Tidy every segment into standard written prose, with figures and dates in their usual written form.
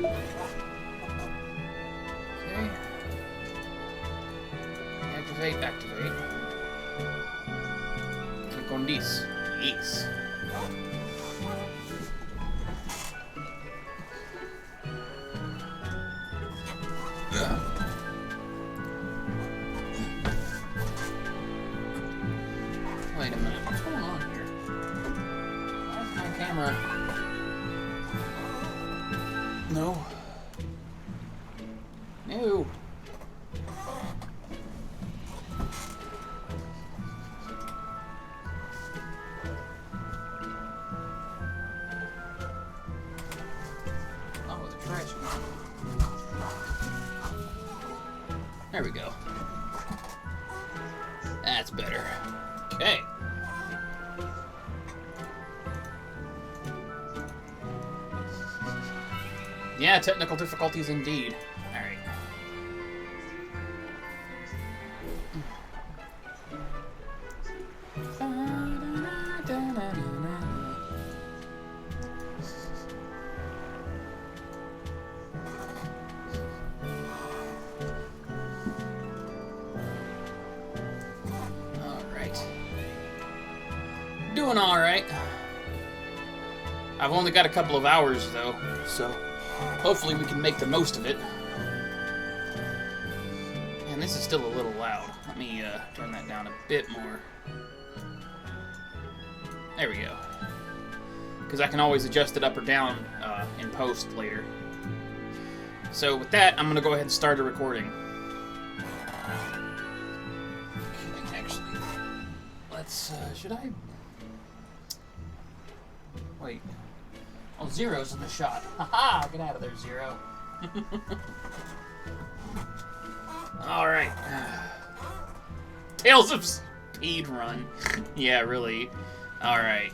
Okay. Activate, activate. Click on this. Yes. Wait a minute, what's going on here? Why is my camera... No. No. Oh, the trash can. There we go. That's better. Okay. Yeah, technical difficulties indeed. Alright. Alright. Doing alright. I've only got a couple of hours though, so hopefully we can make the most of it. And this is still a little loud. Let me turn that down a bit more. There we go. Because I can always adjust it up or down in post later. So with that, I'm going to go ahead and start a recording. Actually, let's, should I... Wait. Oh, Zero's in the shot. Haha! Get out of there, Zero. Alright. Tales of Speed Run. Yeah, really. Alright.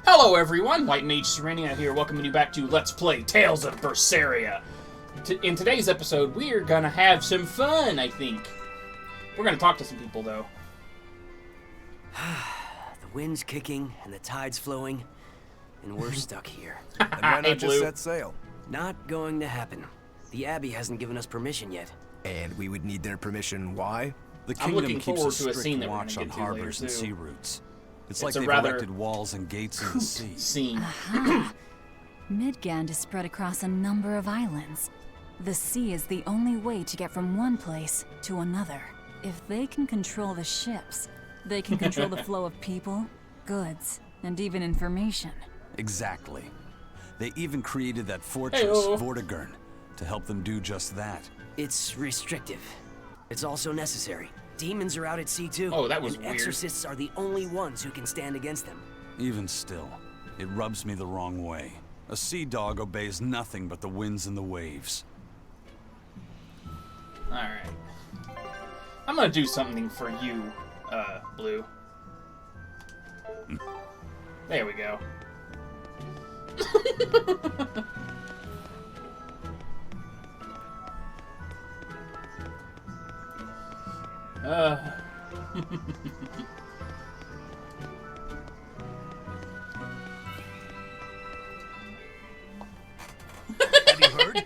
Hello, everyone. White Mage Serenia here, welcoming you back to Let's Play Tales of Berseria. In today's episode, we're gonna have some fun, I think. We're gonna talk to some people, though. The wind's kicking and the tide's flowing, and we're stuck here. And why not just set sail? Not going to happen. The Abbey hasn't given us permission yet. And we would need their permission. Why? The I'm kingdom looking keeps forward a to a scene strict that we're watch gonna on get to later, harbors and too. sea routes. It's It's like a they've rather erected walls and gates in the sea. Scene. Aha! Midgand is spread across a number of islands. The sea is the only way to get from one place to another. If they can control the ships, they can control the flow of people, goods, and even information. Exactly. They even created that fortress, Hey-o. Vortigern, to help them do just that. It's restrictive. It's also necessary. Demons are out at sea too. Oh, that was and weird. exorcists are the only ones who can stand against them. Even still, it rubs me the wrong way. A sea dog obeys nothing but the winds and the waves. Alright. I'm gonna do something for you, Blue. There we go. Have you heard?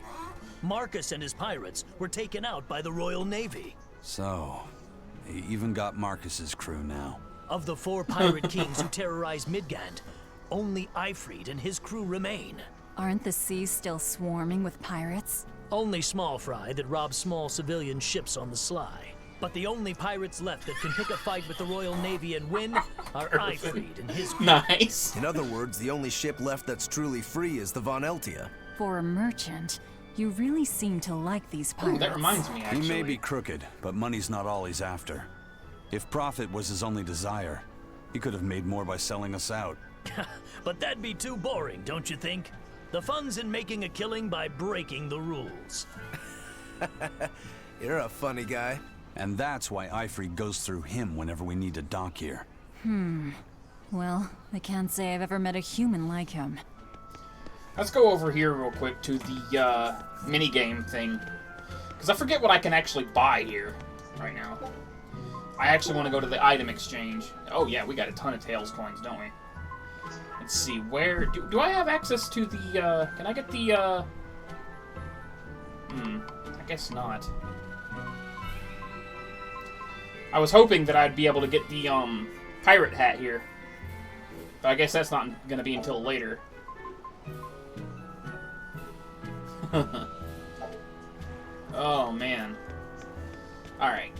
Marcus and his pirates were taken out by the Royal Navy. So, they even got Marcus's crew now. Of the 4 pirate kings who terrorized Midgand, only Ifrid and his crew remain. Aren't the seas still swarming with pirates? Only small fry that rob small civilian ships on the sly. But the only pirates left that can pick a fight with the Royal Navy and win are Ifrid and his crew. Nice. In other words, the only ship left that's truly free is the Von Eltia. For a merchant, you really seem to like these pirates. Ooh, that reminds me, actually. He may be crooked, but money's not all he's after. If profit was his only desire, he could have made more by selling us out. But that'd be too boring, don't you think? The fun's in making a killing by breaking the rules. You're a funny guy. And that's why Ifrid goes through him whenever we need to dock here. Well, I can't say I've ever met a human like him. Let's go over here real quick to the minigame thing. Because I forget what I can actually buy here right now. I actually want to go to the item exchange. Oh yeah, we got a ton of Tails coins, don't we? Let's see, where... Do I have access to the, Can I get the, I guess not. I was hoping that I'd be able to get the, pirate hat here. But I guess that's not gonna be until later. Oh, man. Alright.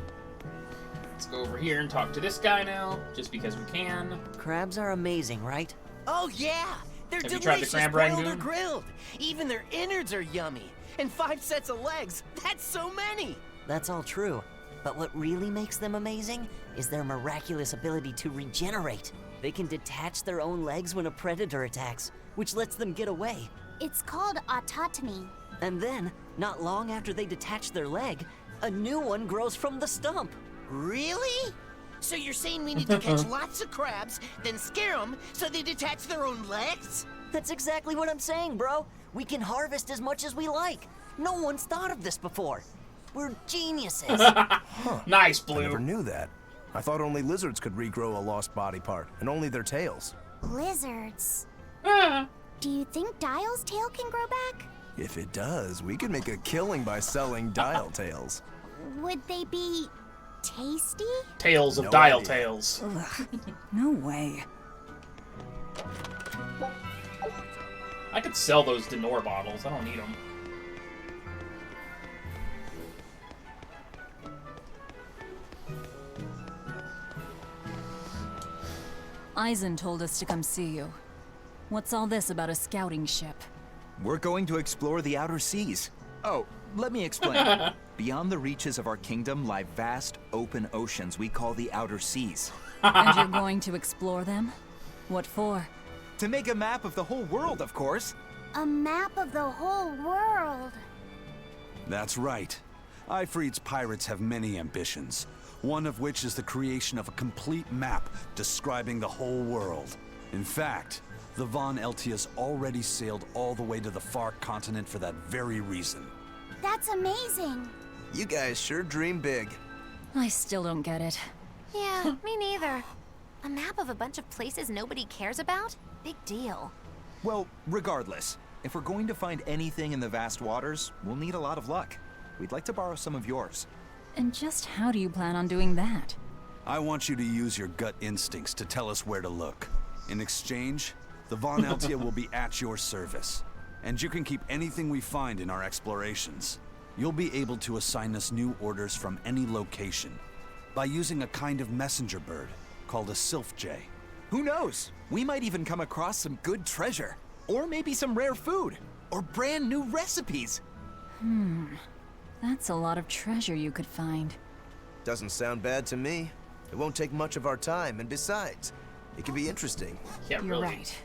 Let's go over here and talk to this guy now, just because we can. Crabs are amazing, right? Oh yeah! They're Have you tried the delicious crab boiled or rangoon? grilled. Even their innards are yummy. And 5 sets of legs. That's so many! That's all true. But what really makes them amazing is their miraculous ability to regenerate. They can detach their own legs when a predator attacks, which lets them get away. It's called autotomy. And then, not long after they detach their leg, a new one grows from the stump. Really? So you're saying we need to catch lots of crabs, then scare them so they detach their own legs? That's exactly what I'm saying, bro. We can harvest as much as we like. No one's thought of this before. We're geniuses. Nice, I never Blue. knew that. I thought only lizards could regrow a lost body part, and only their tails. Lizards. Ah. Do you think Dial's tail can grow back? If it does, we could make a killing by selling dial tails. Would they be tasty? Tales of No Dial idea. Tales. No way. I could sell those Denor bottles. I don't need them. Eisen told us to come see you. What's all this about a scouting ship? We're going to explore the outer seas. Oh, let me explain. Beyond the reaches of our kingdom lie vast, open oceans we call the outer seas. And you're going to explore them? What for? To make a map of the whole world, of course. A map of the whole world. That's right. Ifrit's pirates have many ambitions, one of which is the creation of a complete map describing the whole world. In fact, the Von Eltias already sailed all the way to the far continent for that very reason. That's amazing. You guys sure dream big. I still don't get it. Yeah, me neither. A map of a bunch of places nobody cares about? Big deal. Well, regardless, if we're going to find anything in the vast waters, we'll need a lot of luck. We'd like to borrow some of yours. And just how do you plan on doing that? I want you to use your gut instincts to tell us where to look. In exchange, the Von Eltia will be at your service, and you can keep anything we find in our explorations. You'll be able to assign us new orders from any location by using a kind of messenger bird called a sylph jay. Who knows? We might even come across some good treasure. Or maybe some rare food. Or brand new recipes. That's a lot of treasure you could find. Doesn't sound bad to me. It won't take much of our time, and besides, it can be interesting. Yeah, You're really. right.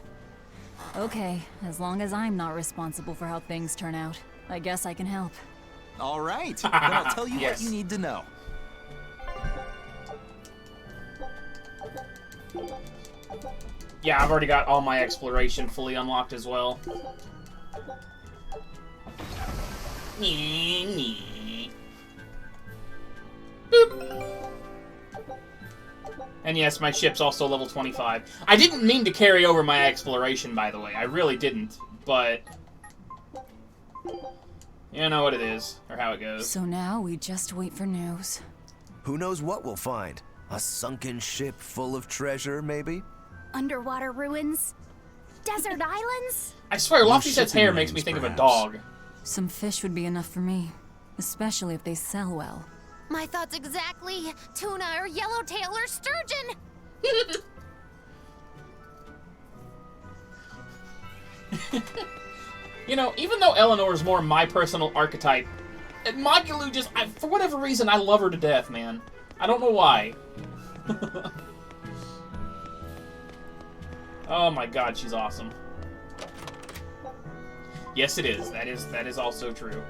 Okay, as long as I'm not responsible for how things turn out, I guess I can help. All right. Then I'll tell you Yes. what you need to know. Yeah, I've already got all my exploration fully unlocked as well. Boop. And yes, my ship's also level 25. I didn't mean to carry over my exploration, by the way. I really didn't, but... you know what it is, or how it goes. So now we just wait for news. Who knows what we'll find? A sunken ship full of treasure, maybe? Underwater ruins? Desert islands? I swear, Lofty Set's shipping hair makes me lanes, think of a perhaps. dog. Some fish would be enough for me, especially if they sell well. My thoughts exactly. Tuna or yellowtail or sturgeon. You know, even though Eleanor is more my personal archetype, Magulu just, for whatever reason, I love her to death, man. I don't know why. Oh my god, she's awesome. Yes, it is. That is also true.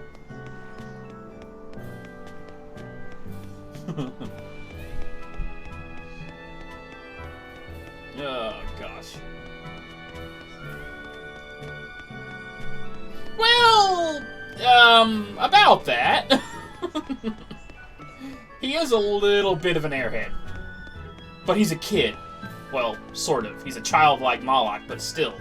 Oh gosh. Well, about that. He is a little bit of an airhead. But he's a kid. Well, sort of. He's a childlike Moloch, but still.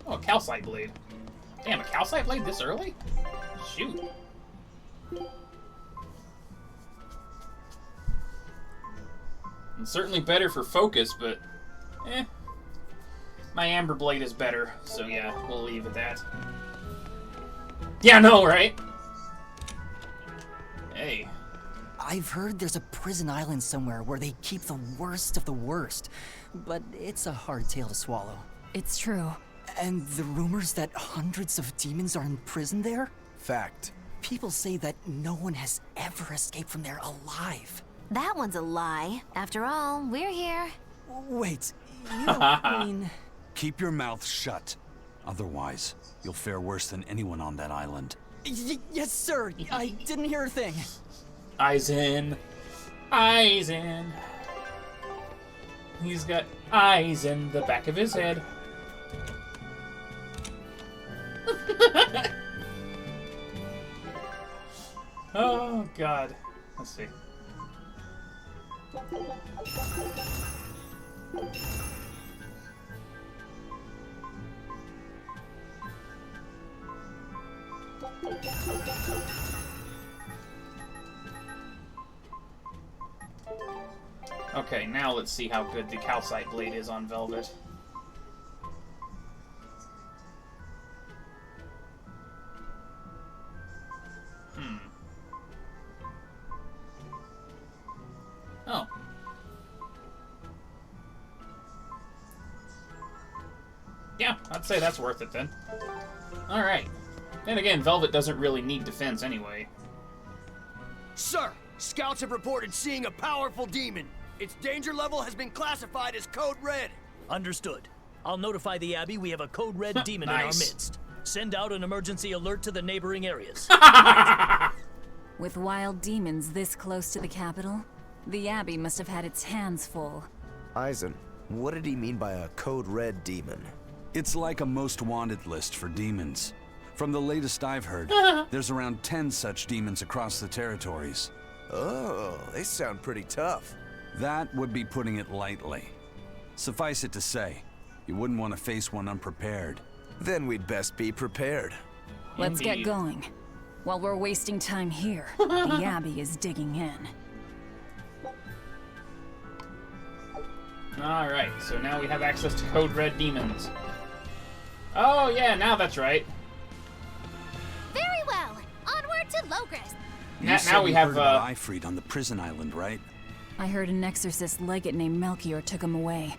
Oh, a calcite blade. Damn, a calcite blade this early? Shoot. It's certainly better for focus, but my amber blade is better, so yeah, we'll leave it at that. Yeah, no, right? Hey. I've heard there's a prison island somewhere where they keep the worst of the worst, but it's a hard tale to swallow. It's true. And the rumors that hundreds of demons are in prison there? Fact. People say that no one has ever escaped from there alive. That one's a lie. After all, we're here. Wait, you don't mean... Keep your mouth shut. Otherwise, you'll fare worse than anyone on that island. Yes, sir. I didn't hear a thing. Eyes in. Eyes in. He's got eyes in the back of his head. Oh, God. Let's see. Okay, now let's see how good the calcite blade is on Velvet. Oh. Yeah, I'd say that's worth it then. Alright. Then again, Velvet doesn't really need defense anyway. Sir, scouts have reported seeing a powerful demon. Its danger level has been classified as Code Red. Understood. I'll notify the Abbey we have a Code Red demon in our midst. Send out an emergency alert to the neighboring areas. With wild demons this close to the capital, the Abbey must have had its hands full. Eisen, what did he mean by a Code Red demon? It's like a most wanted list for demons. From the latest I've heard, there's around 10 such demons across the territories. Oh, they sound pretty tough. That would be putting it lightly. Suffice it to say, you wouldn't want to face one unprepared. Then we'd best be prepared. Let's get going. While we're wasting time here, the Abbey is digging in. Alright, so now we have access to Code Red demons. Oh yeah, now that's right. Very well. Onward to Logris. Now we have Ifrit on the prison island, right? I heard an exorcist legate named Melchior took him away.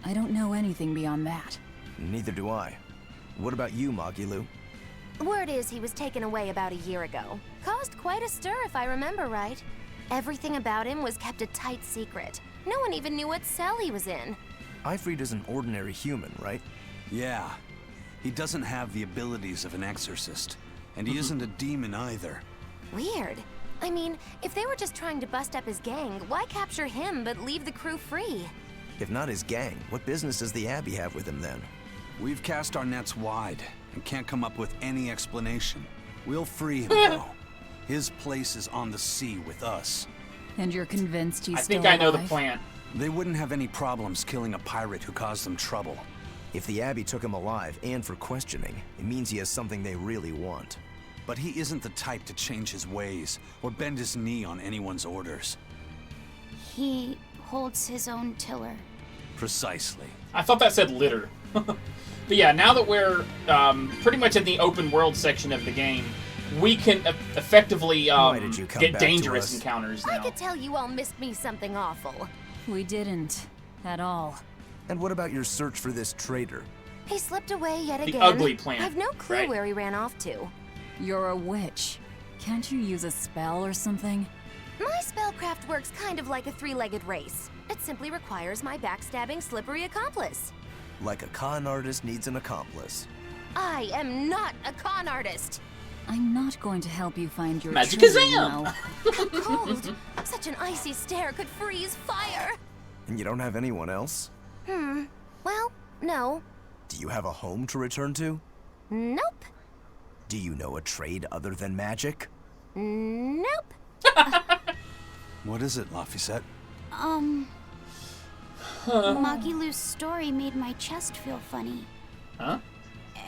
I don't know anything beyond that. Neither do I. What about you, Magilu? Word is he was taken away about a year ago. Caused quite a stir, if I remember right. Everything about him was kept a tight secret. No one even knew what cell he was in. Ifrit is an ordinary human, right? Yeah. He doesn't have the abilities of an exorcist. And he isn't a demon either. Weird. I mean, if they were just trying to bust up his gang, why capture him but leave the crew free? If not his gang, what business does the Abbey have with him then? We've cast our nets wide and can't come up with any explanation. We'll free him, though. His place is on the sea with us. And you're convinced he's still alive? I think I know the plan. They wouldn't have any problems killing a pirate who caused them trouble. If the Abbey took him alive and for questioning, it means he has something they really want. But he isn't the type to change his ways or bend his knee on anyone's orders. He holds his own tiller. Precisely. I thought that said litter. But yeah, now that we're pretty much in the open world section of the game, we can effectively get dangerous encounters now. I could tell you all missed me something awful. We didn't. At all. And what about your search for this traitor? He slipped away yet again. The ugly plant. I've no clue where he ran off to. You're a witch. Can't you use a spell or something? My spellcraft works kind of like a three-legged race. It simply requires my backstabbing, slippery accomplice. Like a con artist needs an accomplice. I am not a con artist. I'm not going to help you find your Magicazam! How cold. Such an icy stare could freeze fire. And you don't have anyone else? Well, no. Do you have a home to return to? Nope. Do you know a trade other than magic? Nope. What is it, Laphicet? Magilou's story made my chest feel funny. Huh?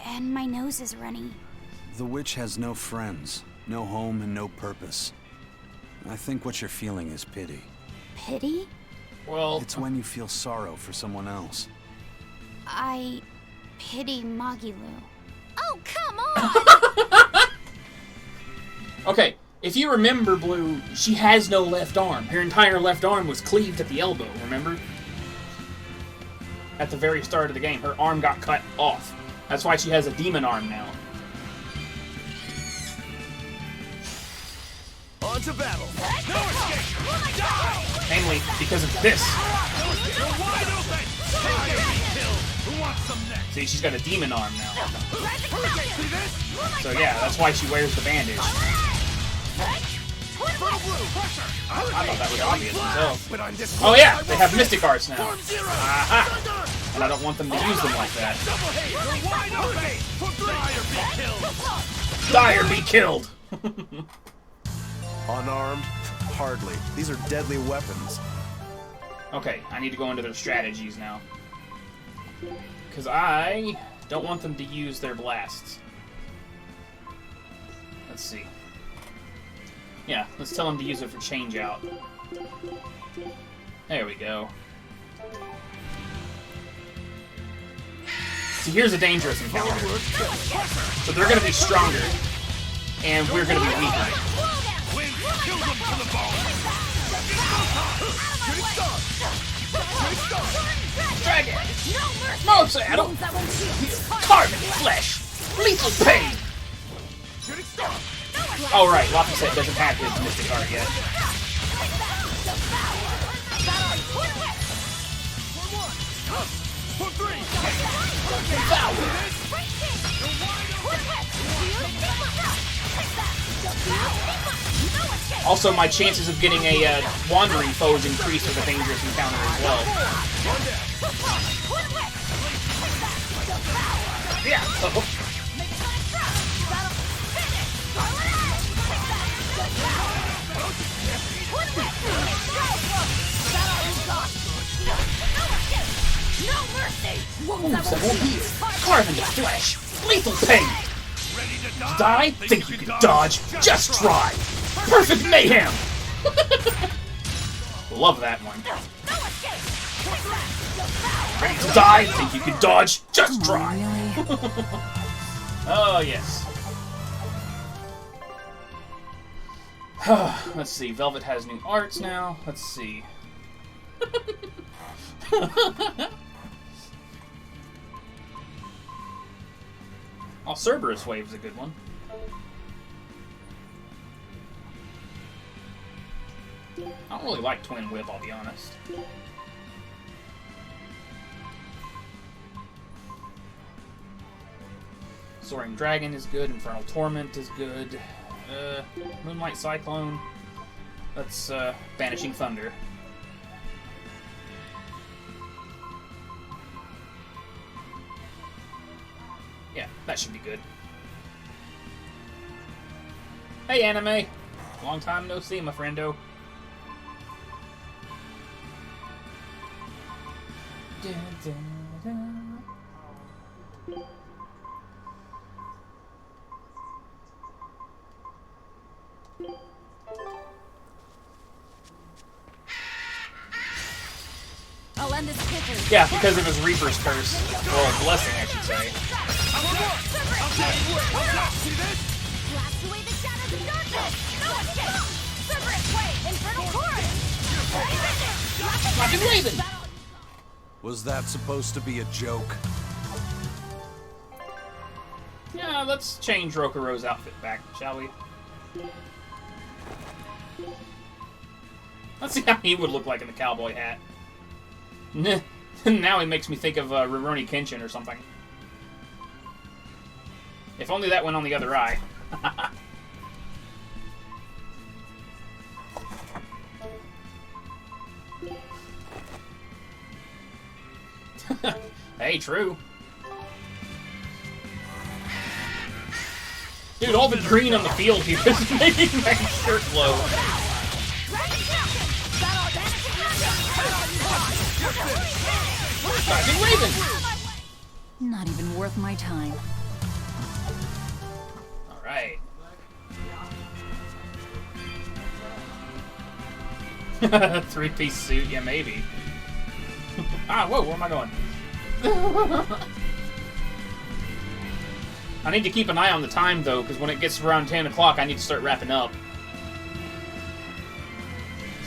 And my nose is runny. The witch has no friends, no home, and no purpose. I think what you're feeling is pity. Pity? Well... It's when you feel sorrow for someone else. I pity Magilou. Oh, come on! Okay, if you remember, Blue, she has no left arm. Her entire left arm was cleaved at the elbow, remember? At the very start of the game, her arm got cut off. That's why she has a demon arm now. On to battle. No escape. Die! Mainly because of this. You're wide open. Who wants some next? See, she's got a demon arm now. See this? So yeah, that's why she wears the bandage. I thought that was obvious myself. Oh yeah, they have mystic arts now. Aha! And I don't want them to use them like that. Die or be killed! Unarmed? Hardly. These are deadly weapons. Okay, I need to go into their strategies now. Because I don't want them to use their blasts. Let's see. Yeah, let's tell them to use it for change out. There we go. See, here's a dangerous encounter. So they're going to be stronger, and we're going to be weaker. Dragon! Mob saddle! Carving flesh! Lethal pain! Oh right, Laphicet doesn't have his mystic art yet. Also, my chances of getting a wandering foe is increased with a dangerous encounter as well. Yeah. Carve into flesh. Lethal pain. Die? Think you can dodge? Just try. Perfect mayhem. Love that one. Ready to die? Think you can dodge? Just try. Oh yes. Let's see. Velvet has new arts now. Let's see. Oh, Cerberus Wave's a good one. I don't really like Twin Whip, I'll be honest. Soaring Dragon is good. Infernal Torment is good. Moonlight Cyclone. That's Banishing Thunder. Yeah, that should be good. Hey, Anime! Long time no see, my friendo. I'll end this quickly. Yeah, because of his Reaper's curse. Well, blessing, I should say. Blast away the shadows of darkness! No escape! Cerberus Wave! Infernal Chorus! Fucking Raven! Was that supposed to be a joke? Yeah, let's change Rokuro's outfit back, shall we? Let's see how he would look like in the cowboy hat. Now he makes me think of Rurouni Kenshin or something. If only that went on the other eye. Hey, true. Dude, all the green on the field here is making my shirt glow. Diving Raven! Not even worth my time. Alright. Three-piece suit, yeah, maybe. Ah, whoa, where am I going? I need to keep an eye on the time, though, because when it gets around 10 o'clock, I need to start wrapping up.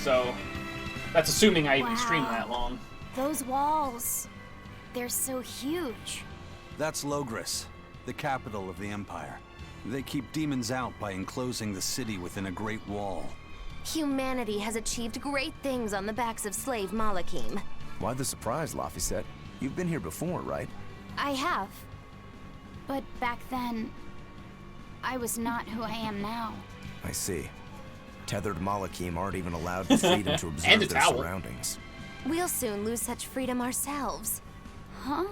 So, that's assuming I even stream that long. Those walls, they're so huge. That's Logris, the capital of the Empire. They keep demons out by enclosing the city within a great wall. Humanity has achieved great things on the backs of slave Malakim. Why the surprise, Laphicet? You've been here before, right? I have. But back then, I was not who I am now. I see. Tethered Malakim aren't even allowed the freedom to observe their surroundings. We'll soon lose such freedom ourselves. Huh?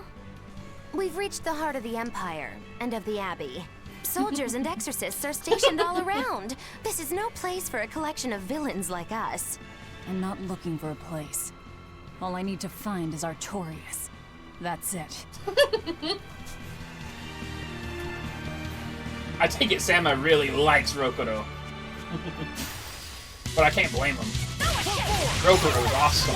We've reached the heart of the Empire, and of the Abbey. Soldiers and exorcists are stationed all around. This is no place for a collection of villains like us. I'm not looking for a place. All I need to find is Artorias. That's it. I take it Sama really likes Rokudo. But I can't blame him. Rokudo is awesome.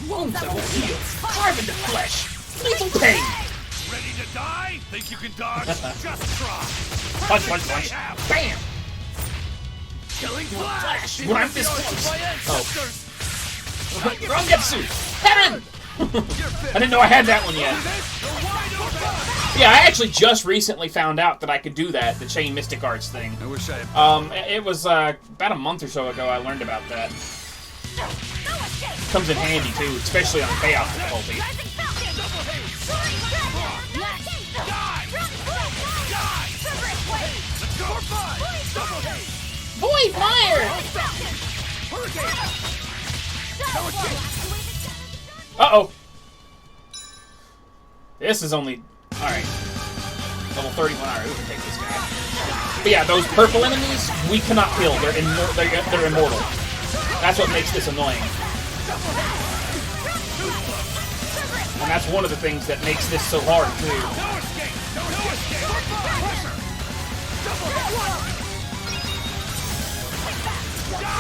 Wounds that will heal. Carve into flesh. Lethal pain. Ready to die? Think you can dodge? Just try. Punch, punch, punch. Bam! Killing flash. When I'm this close. Oh. Rangetsu! Heron! I didn't know I had that one yet. Yeah, I actually just recently found out that I could do that, the Chain Mystic Arts thing. I wish I had. It was about a month or so ago I learned about that. Comes in handy too, especially on payoff difficulty. Boy, fire! Uh-oh. This is only... Alright. Level 31. Alright, we can take this guy. But yeah, those purple enemies, we cannot kill. They're immortal. That's what makes this annoying. And that's one of the things that makes this so hard, too.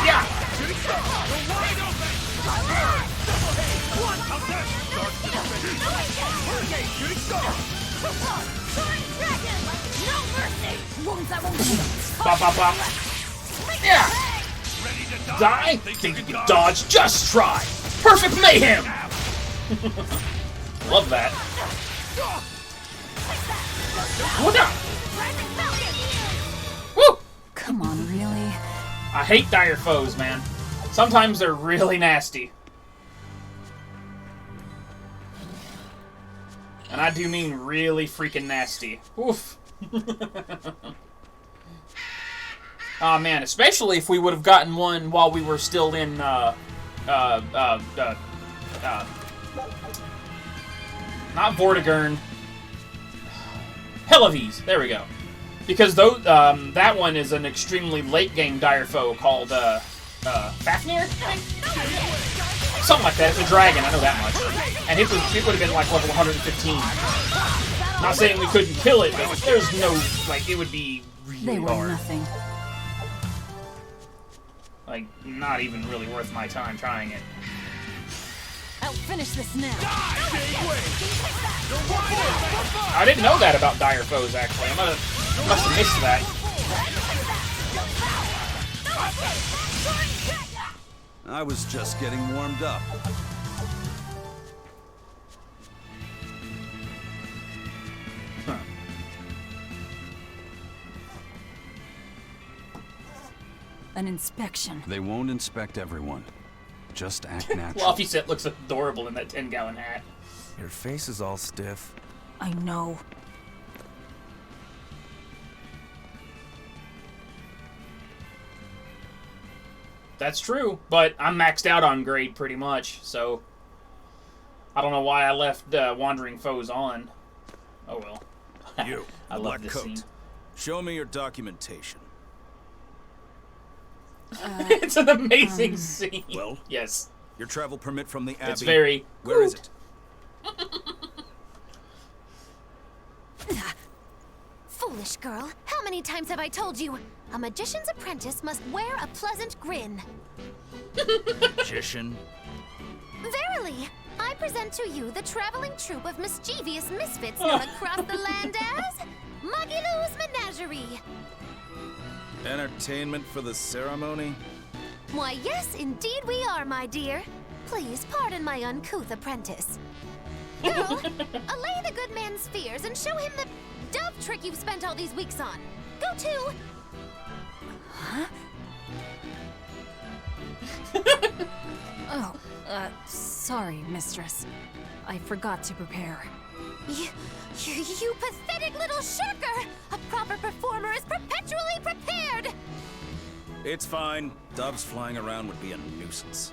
Yeah! Bop, bop, bop. Yeah! Die? Think you can dodge? Just try! Perfect mayhem! Love that. What up? Woo! Come on, really? I hate dire foes, man. Sometimes they're really nasty. And I do mean really freaking nasty. Oof. Aw, man, especially if we would have gotten one while we were still in, not Vortigern. Helavies, there we go. Because those, that one is an extremely late-game dire foe called, Fafnir, I think? Something like that. It's a dragon, I know that much. And it would have been like level 115. Not saying we couldn't kill it, but there's no, like, it would be really hard. They were nothing. Like, not even really worth my time trying it. I'll finish this now. I didn't know that about dire foes, actually. I must have missed that. I was just getting warmed up. Huh. An inspection. They won't inspect everyone. Just act natural. Laphicet looks adorable in that 10-gallon hat. Your face is all stiff. I know. That's true, but I'm maxed out on grade pretty much, so I don't know why I left Wandering Foes on. Oh well. You, I love black this coat. scene. Show me your documentation. It's an amazing scene. Well, yes. Your travel permit from the Abbey. It's very... Where is it? Foolish girl, how many times have I told you? A magician's apprentice must wear a pleasant grin. Magician? Verily, I present to you the traveling troupe of mischievous misfits known across the land as Magilou's Menagerie. Entertainment for the ceremony? Why, yes, indeed we are, my dear. Please pardon my uncouth apprentice. Go, allay the good man's fears and show him the dove trick you've spent all these weeks on. Go to... Huh? Oh, sorry, mistress. I forgot to prepare. You pathetic little shirker! A proper performer is perpetually prepared! It's fine. Doves flying around would be a nuisance.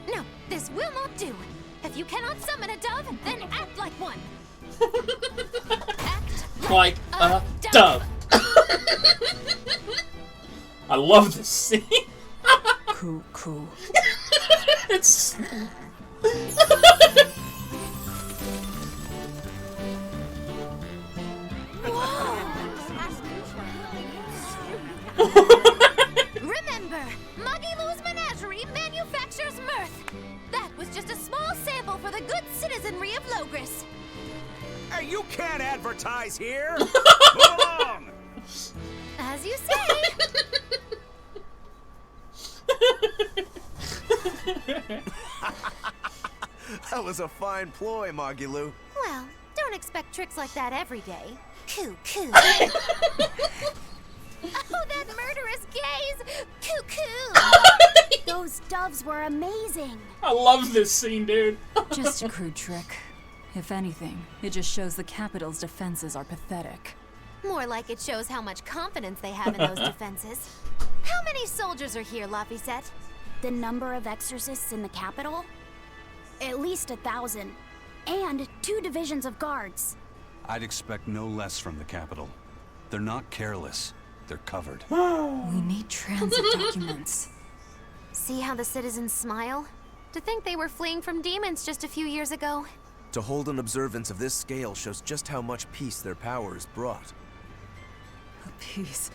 No, this will not do. If you cannot summon a dove, then act like one. Act like a dove. I love this scene. Cool. It's... Remember, Magilou's Menagerie manufactures mirth. That was just a small sample for the good citizenry of Logris. Hey, you can't advertise here! Move along! As you say. That was a fine ploy, Magilou. Well, don't expect tricks like that every day. Coo. Oh, that murderous gaze! Coo. Those doves were amazing. I love this scene, dude. Just a crude trick. If anything, it just shows the capital's defenses are pathetic. More like it shows how much confidence they have in those defenses. How many soldiers are here, Laphicette? The number of exorcists in the capital? At least 1,000. And 2 divisions of guards. I'd expect no less from the capital. They're not careless. They're covered. We need transit documents. See how the citizens smile? To think they were fleeing from demons just a few years ago. To hold an observance of this scale shows just how much peace their powers brought. A piece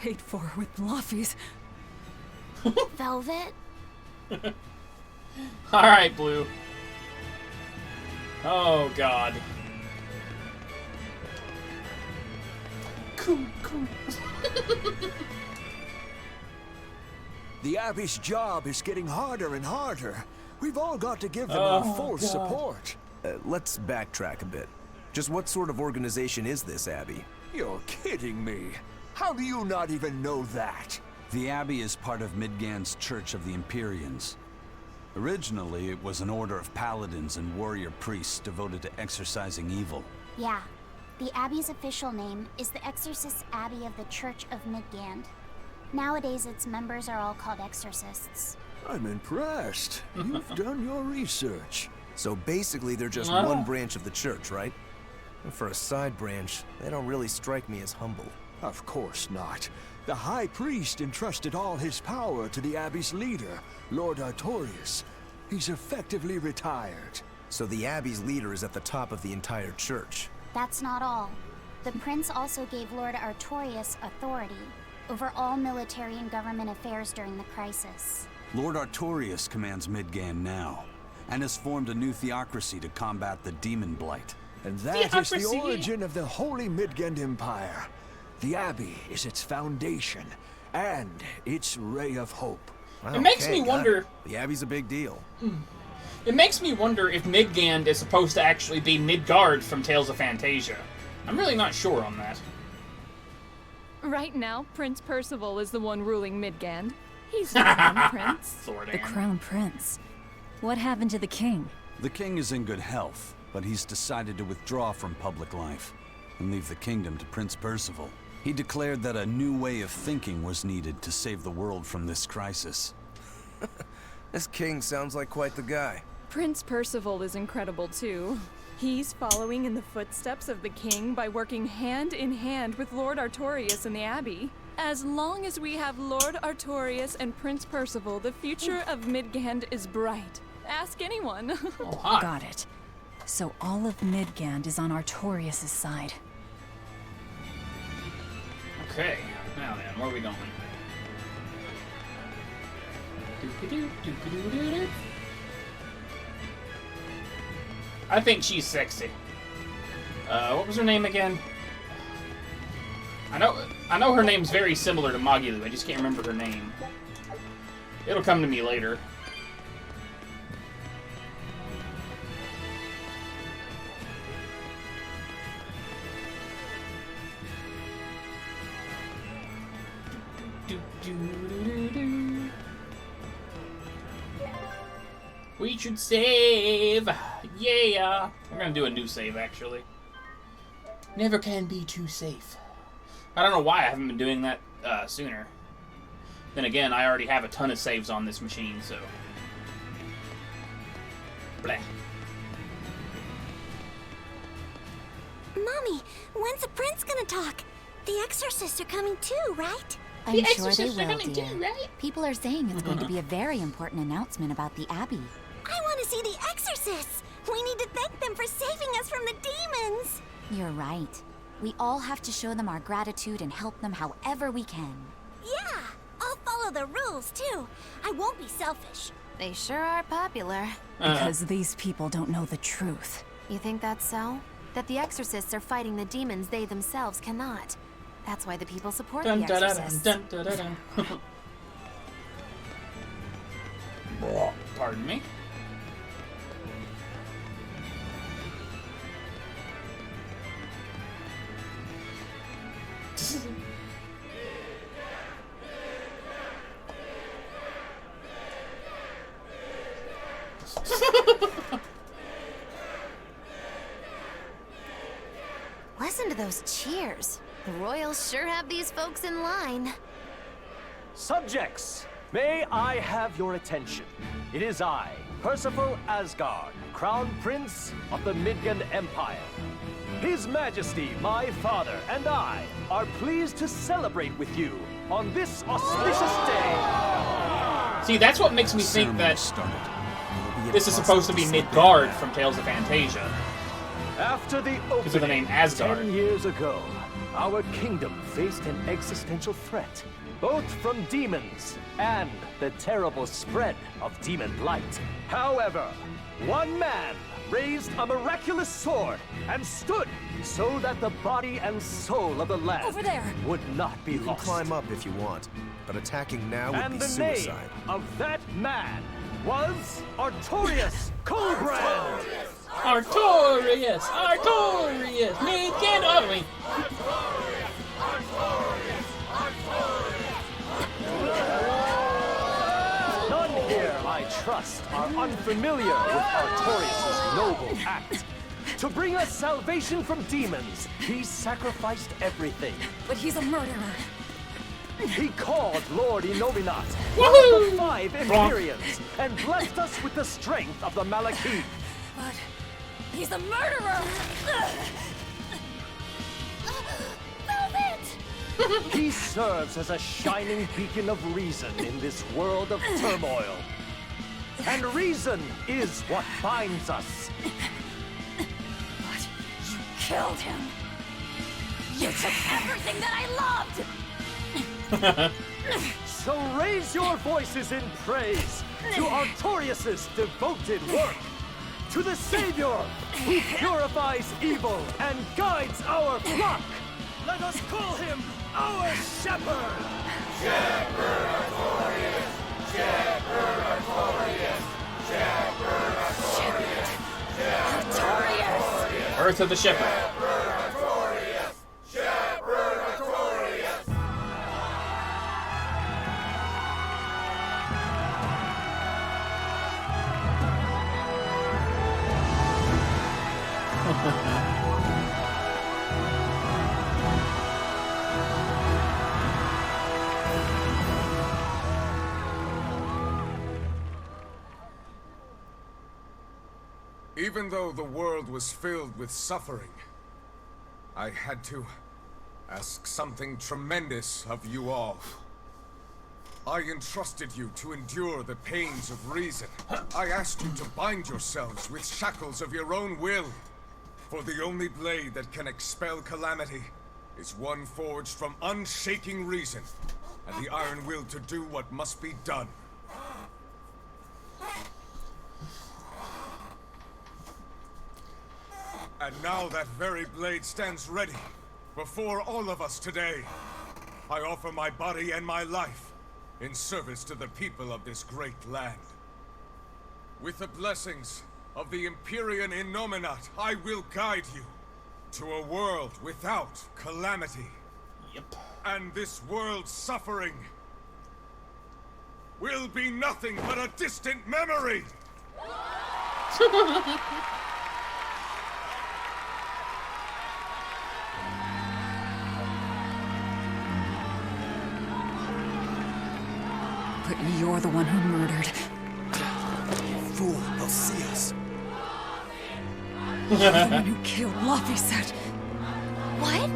paid for with Luffy's. Velvet? Alright, Blue. Oh, God. Cool. The Abbey's job is getting harder and harder. We've all got to give them our full support. Let's backtrack a bit. Just what sort of organization is this Abbey? You're kidding me. How do you not even know that? The Abbey is part of Midgand's Church of the Empyreans. Originally, it was an order of paladins and warrior priests devoted to exorcising evil. Yeah. The Abbey's official name is the Exorcist Abbey of the Church of Midgand. Nowadays, its members are all called exorcists. I'm impressed. You've done your research. So basically, they're just one branch of the church, right? And for a side branch, they don't really strike me as humble. Of course not. The High Priest entrusted all his power to the Abbey's leader, Lord Artorius. He's effectively retired. So the Abbey's leader is at the top of the entire church. That's not all. The prince also gave Lord Artorius authority over all military and government affairs during the crisis. Lord Artorius commands Midgand now, and has formed a new theocracy to combat the demon blight. And that is the origin of the Holy Midgand Empire. The Abbey is its foundation, and its ray of hope. Wow, It makes me wonder... The Abbey's a big deal. It makes me wonder if Midgand is supposed to actually be Midgard from Tales of Fantasia. I'm really not sure on that. Right now, Prince Percival is the one ruling Midgand. He's the crown prince. The crown prince. What happened to the king? The king is in good health, but he's decided to withdraw from public life and leave the kingdom to Prince Percival. He declared that a new way of thinking was needed to save the world from this crisis. This king sounds like quite the guy. Prince Percival is incredible too. He's following in the footsteps of the king by working hand in hand with Lord Artorias and the Abbey. As long as we have Lord Artorias and Prince Percival, the future of Midgand is bright. Ask anyone. Oh, hi. Got it. So all of Midgand is on Artorias' side. Okay, now then, where are we going? I think she's sexy. What was her name again? I know her name's very similar to Magilu. I just can't remember her name. It'll come to me later. We should save! Yeah! We're gonna do a new save, actually. Never can be too safe. I don't know why I haven't been doing that sooner. Then again, I already have a ton of saves on this machine, so... Blah. Mommy, when's the prince gonna talk? The exorcists are coming too, right? I'm sure they will, dear. People are saying it's going to be a very important announcement about the Abbey. I want to see the exorcists! We need to thank them for saving us from the demons! You're right. We all have to show them our gratitude and help them however we can. Yeah, I'll follow the rules too. I won't be selfish. They sure are popular. Because these people don't know the truth. You think that's so? That the exorcists are fighting the demons they themselves cannot. That's why the people support the exorcists. Pardon me? Listen to those cheers. The royals sure have these folks in line. Subjects, may I have your attention? It is I, Percival Asgard, Crown Prince of the Midgand Empire. His Majesty, my father, and I are pleased to celebrate with you on this auspicious day. See, that's what makes me think that this is supposed to be Midgard from Tales of Fantasia. After the Because of the name opening Asgard. 10 years ago, our kingdom faced an existential threat, both from demons and the terrible spread of demon blight. However, one man raised a miraculous sword and stood so that the body and soul of the land Over there. would not be You can lost. climb up if you want, but attacking now would And be the suicide. name of that man was Artorias Colbrand. Artorias! Artorias! Midgand Army! None here, I trust, are unfamiliar with Artorias' noble act. To bring us salvation from demons, he sacrificed everything. But he's a murderer. He called Lord Inominat, one of the 5 Imperians, and blessed us with the strength of the Malakith. But he's a murderer! He serves as a shining beacon of reason in this world of turmoil. And reason is what binds us. But you killed him. You took everything that I loved! So raise your voices in praise to Artorias' devoted work, to the Savior who purifies evil and guides our flock. Let us call him our Shepherd! Shepherd Artorias! Shepherd Artorias! Shepherd Artorias! Artorias! Earth of the Shepherd. Even though the world was filled with suffering, I had to ask something tremendous of you all. I entrusted you to endure the pains of reason. I asked you to bind yourselves with shackles of your own will. For the only blade that can expel calamity is one forged from unshaking reason, and the iron will to do what must be done. And now that very blade stands ready before all of us today. I offer my body and my life in service to the people of this great land. With the blessings of the Empyrean Innominat, I will guide you to a world without calamity. Yep. And this world's suffering will be nothing but a distant memory! But you're the one who murdered. Fool, they'll see us. You're the one who killed Laphicet. What?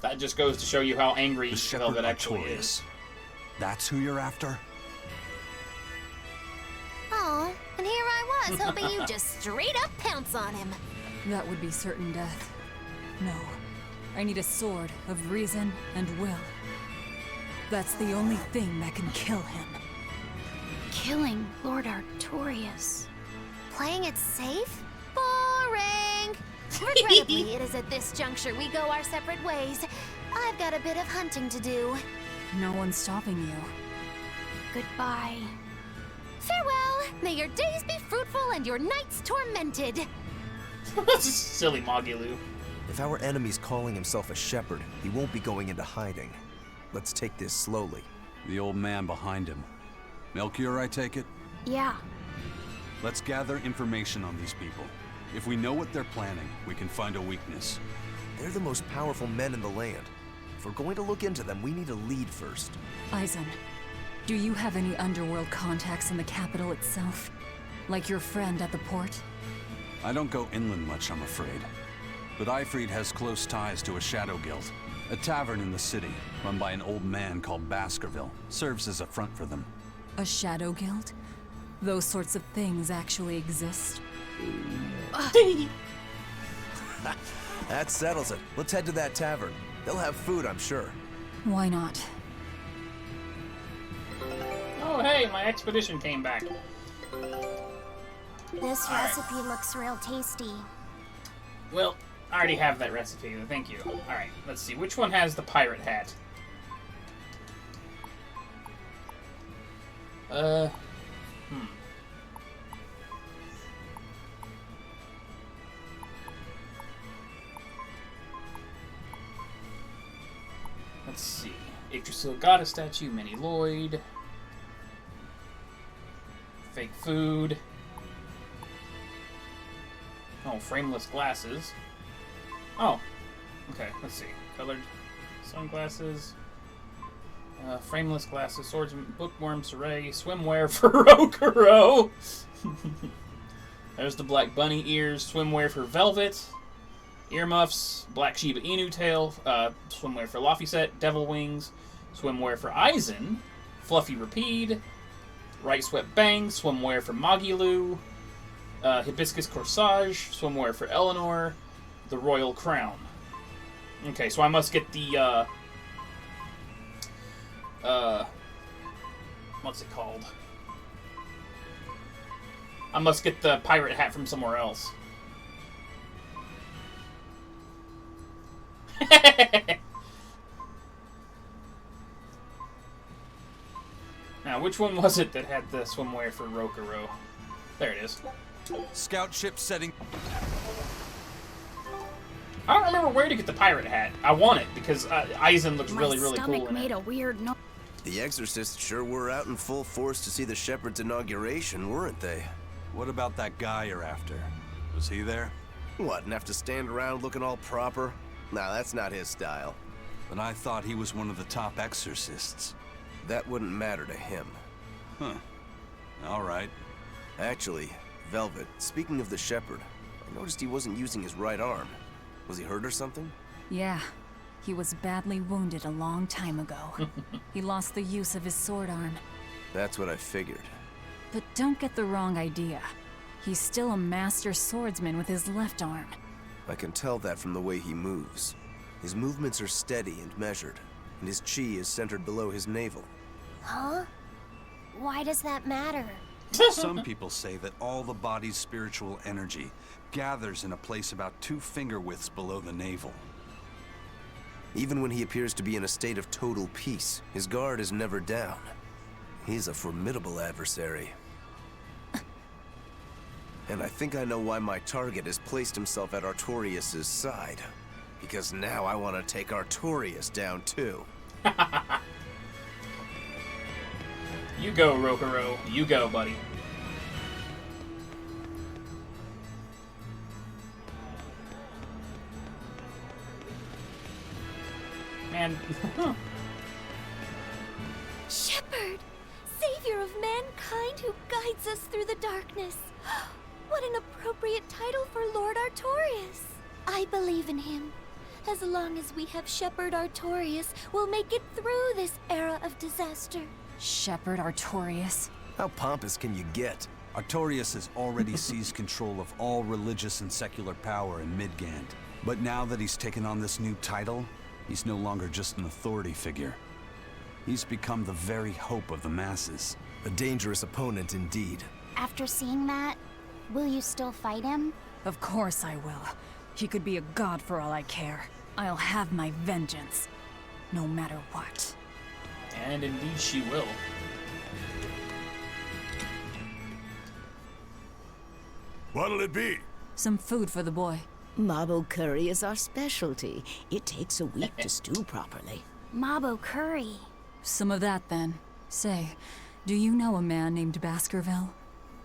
That just goes to show you how angry The Shepherd Velvet actually Artorias. is. That's who you're after? Oh, and here I was, hoping you'd just straight up pounce on him. That would be certain death. No. I need a sword of reason and will. That's the only thing that can kill him. Killing Lord Artorias. Playing it safe? Boring! Regrettably, it is at this juncture we go our separate ways. I've got a bit of hunting to do. No one's stopping you. Goodbye. Farewell! May your days be fruitful and your nights tormented. Silly Magilu. If our enemy's calling himself a shepherd, he won't be going into hiding. Let's take this slowly. The old man behind him. Melchior, I take it? Yeah. Let's gather information on these people. If we know what they're planning, we can find a weakness. They're the most powerful men in the land. If we're going to look into them, we need a lead first. Eisen, do you have any underworld contacts in the capital itself? Like your friend at the port? I don't go inland much, I'm afraid. But Eifried has close ties to a shadow guild. A tavern in the city, run by an old man called Baskerville, serves as a front for them. A shadow guild? Those sorts of things actually exist? That settles it. Let's head to that tavern. They'll have food, I'm sure. Why not? Oh, hey, my expedition came back. This recipe looks real tasty. Well, I already have that recipe. Thank you. Alright, let's see. Which one has the pirate hat? Let's see. Yggdrasil Goddess statue, Minnie Lloyd. Fake food. Oh, frameless glasses. Oh. Okay, let's see. Colored sunglasses. Frameless glasses, swords, bookworm, Saray, swimwear for Rokuro. There's the black bunny ears, swimwear for Velvet. Earmuffs, black Shiba Inu tail, swimwear for Laphicet, devil wings, swimwear for Eisen, fluffy Rapide, right swept bangs, swimwear for Magilu, hibiscus corsage, swimwear for Eleanor, the royal crown. Okay, so I must get the, what's it called? I must get the pirate hat from somewhere else. Now, which one was it that had the swimwear for Rokuro? There it is. Scout ship setting. I don't remember where to get the pirate hat. I want it because Eisen looks really, really cool in it. My stomach made a weird noise. The exorcists sure were out in full force to see the shepherd's inauguration, weren't they? What about that guy you're after? Was he there? What, and have to stand around looking all proper? Nah, that's not his style. But I thought he was one of the top exorcists. That wouldn't matter to him. Huh. All right. Actually, Velvet, speaking of the shepherd, I noticed he wasn't using his right arm. Was he hurt or something? Yeah. He was badly wounded a long time ago. He lost the use of his sword arm. That's what I figured. But don't get the wrong idea. He's still a master swordsman with his left arm. I can tell that from the way he moves. His movements are steady and measured, and his chi is centered below his navel. Huh? Why does that matter? Some people say that all the body's spiritual energy gathers in a place about 2 finger widths below the navel. Even when he appears to be in a state of total peace, his guard is never down. He's a formidable adversary. And I think I know why my target has placed himself at Artorias' side. Because now I want to take Artorias down too. You go, Rokuro. You go, buddy. Man. Shepherd! Savior of mankind who guides us through the darkness. What an appropriate title for Lord Artorias. I believe in him. As long as we have Shepherd Artorias, we'll make it through this era of disaster. Shepherd Artorias? How pompous can you get? Artorias has already seized control of all religious and secular power in Midgand. But now that he's taken on this new title, he's no longer just an authority figure. He's become the very hope of the masses. A dangerous opponent indeed. After seeing that, will you still fight him? Of course I will. He could be a god for all I care. I'll have my vengeance. No matter what. And indeed she will. What'll it be? Some food for the boy. Mabo curry is our specialty. It takes a week to stew properly. Mabo curry. Some of that, then. Say, do you know a man named Baskerville?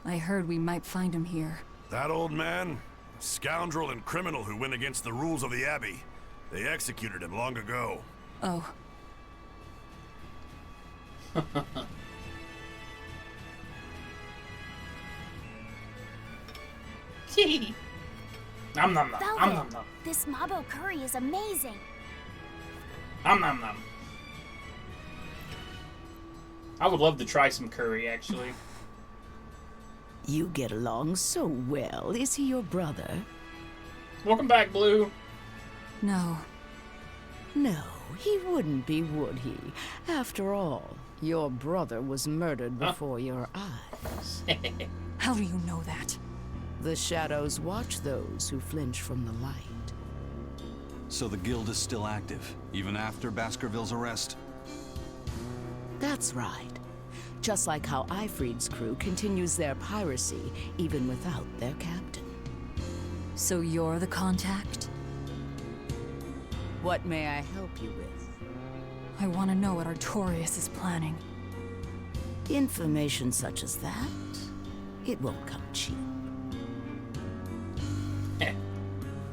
I heard we might find him here. That old man? Scoundrel and criminal who went against the rules of the Abbey. They executed him long ago. Oh. Nom nom nom. Velvet, Nom nom nom. this Mabo curry is amazing. Nom nom nom. I would love to try some curry, actually. You get along so well. Is he your brother? Welcome back, Blue. No. No, he wouldn't be, would he? After all, your brother was murdered before your eyes. How do you know that? The shadows watch those who flinch from the light. So the guild is still active, even after Baskerville's arrest? That's right. Just like how Ifrid's crew continues their piracy even without their captain. So you're the contact? What may I help you with? I want to know what Artorias is planning. Information such as that, it won't come cheap.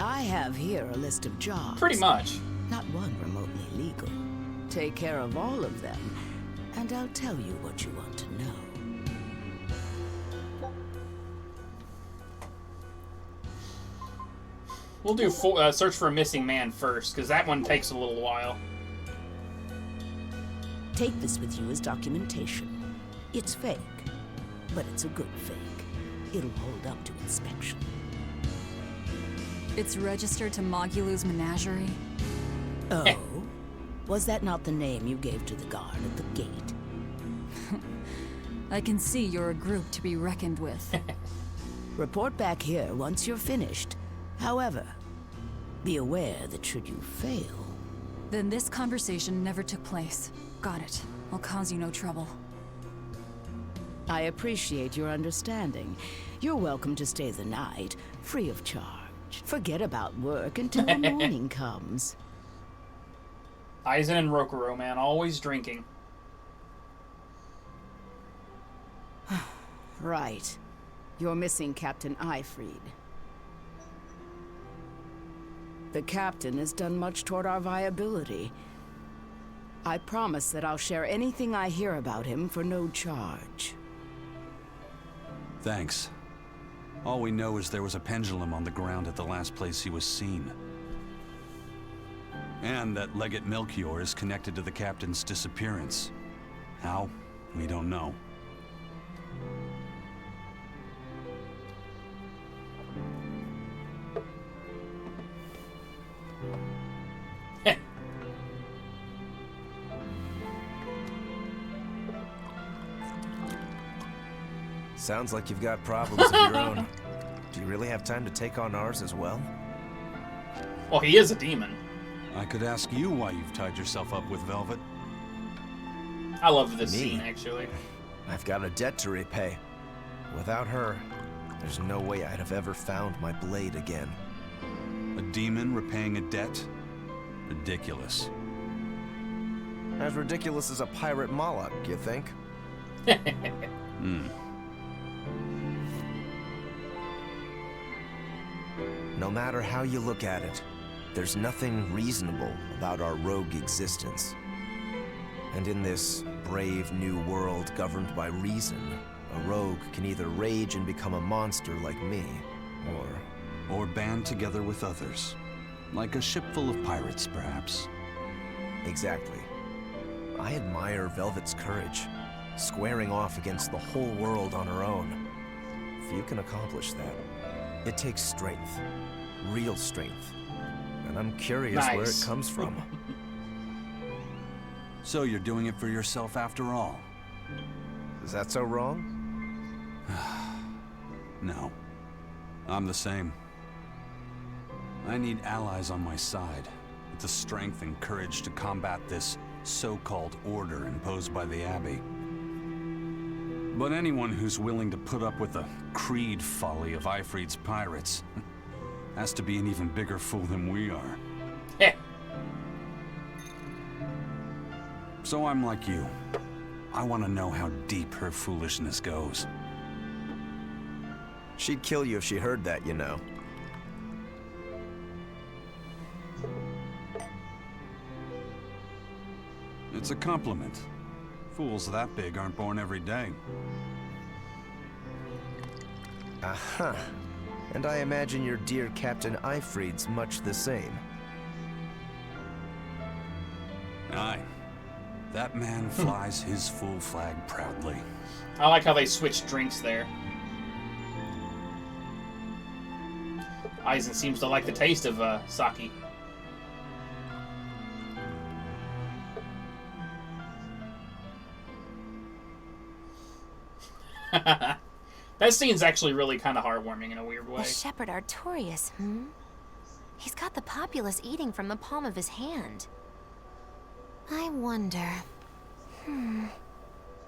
I have here a list of jobs. Pretty much. Not one remotely legal. Take care of all of them, and I'll tell you what you want to know. We'll do search for a missing man first, because that one takes a little while. Take this with you as documentation. It's fake, but it's a good fake. It'll hold up to inspection. It's registered to Mogulu's menagerie? Oh? Was that not the name you gave to the guard at the gate? I can see you're a group to be reckoned with. Report back here once you're finished. However, be aware that should you fail... Then this conversation never took place. Got it. I'll cause you no trouble. I appreciate your understanding. You're welcome to stay the night, free of charge. Forget about work until the morning comes. Aizen and Rokuro, man, always drinking. Right. You're missing Captain Ifrid. The captain has done much toward our viability. I promise that I'll share anything I hear about him for no charge. Thanks. All we know is there was a pendulum on the ground at the last place he was seen. And that Legate Melchior is connected to the captain's disappearance. How? We don't know. Sounds like you've got problems of your own. Do you really have time to take on ours as well? Well, he is a demon. I could ask you why you've tied yourself up with Velvet. I love this Me? scene, actually. I've got a debt to repay. Without her, there's no way I'd have ever found my blade again. A demon repaying a debt? Ridiculous. As ridiculous as a pirate Moloch, you think? No matter how you look at it, there's nothing reasonable about our rogue existence. And in this brave new world governed by reason, a rogue can either rage and become a monster like me, or band together with others. Like a ship full of pirates, perhaps. Exactly. I admire Velvet's courage, squaring off against the whole world on her own. If you can accomplish that, it takes strength. Real strength. And I'm curious where it comes from. So you're doing it for yourself after all? Is that so wrong? No. I'm the same. I need allies on my side, with the strength and courage to combat this so-called order imposed by the Abbey. But anyone who's willing to put up with the creed folly of Ifrit's pirates has to be an even bigger fool than we are. So I'm like you. I want to know how deep her foolishness goes. She'd kill you if she heard that, you know. It's a compliment. Fools that big aren't born every day. Aha. And I imagine your dear Captain Ifrit's much the same. Aye. That man flies his full flag proudly. I like how they switched drinks there. Eisen seems to like the taste of sake. That scene's actually really kind of heartwarming in a weird way. The Shepherd Artorias, He's got the populace eating from the palm of his hand. I wonder...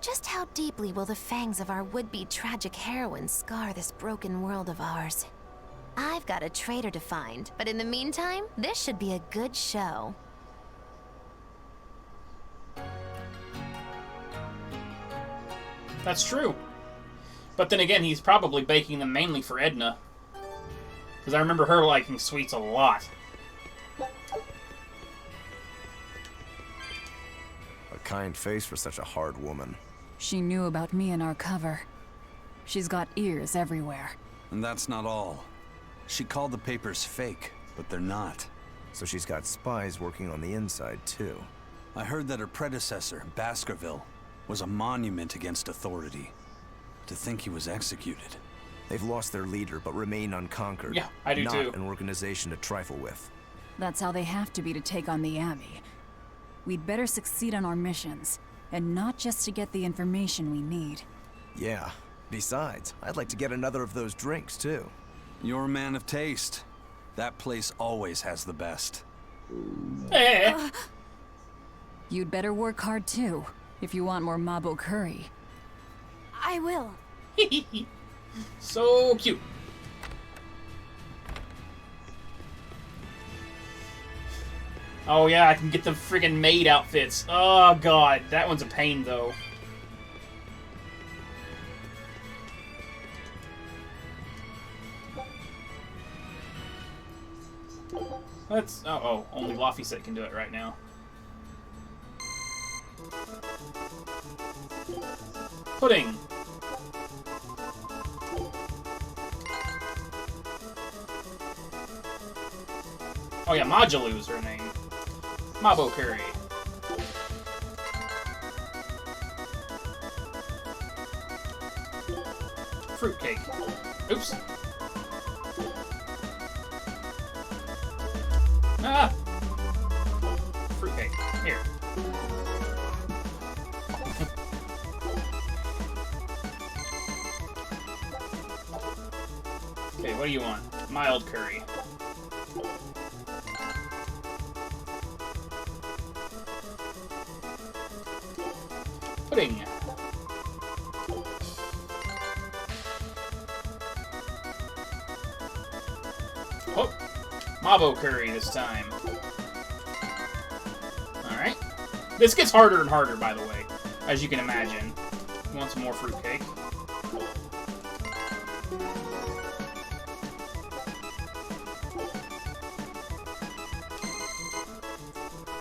Just how deeply will the fangs of our would-be tragic heroine scar this broken world of ours? I've got a traitor to find, but in the meantime, this should be a good show. That's true. But then again, he's probably baking them mainly for Edna. Because I remember her liking sweets a lot. A kind face for such a hard woman. She knew about me and our cover. She's got ears everywhere. And that's not all. She called the papers fake, but they're not. So she's got spies working on the inside, too. I heard that her predecessor, Baskerville, was a monument against authority. To think he was executed. They've lost their leader, but remain unconquered. Yeah, I do too. Not an organization to trifle with. That's how they have to be to take on the Abbey. We'd better succeed on our missions, and not just to get the information we need. Yeah. Besides, I'd like to get another of those drinks, too. You're a man of taste. That place always has the best. You'd better work hard, too, if you want more Mabo curry. I will. So cute. Oh yeah, I can get the friggin' maid outfits. Oh god, that one's a pain though. Let's... oh, only Laphicet can do it right now. Pudding. Oh yeah, Majalu is her name. Mabo curry. Fruitcake. Oops. Ah! Fruitcake. Here. Okay, what do you want? Mild curry. Pudding. Oh, Mabo curry this time. Alright. This gets harder and harder, by the way, as you can imagine. Want some more fruitcake?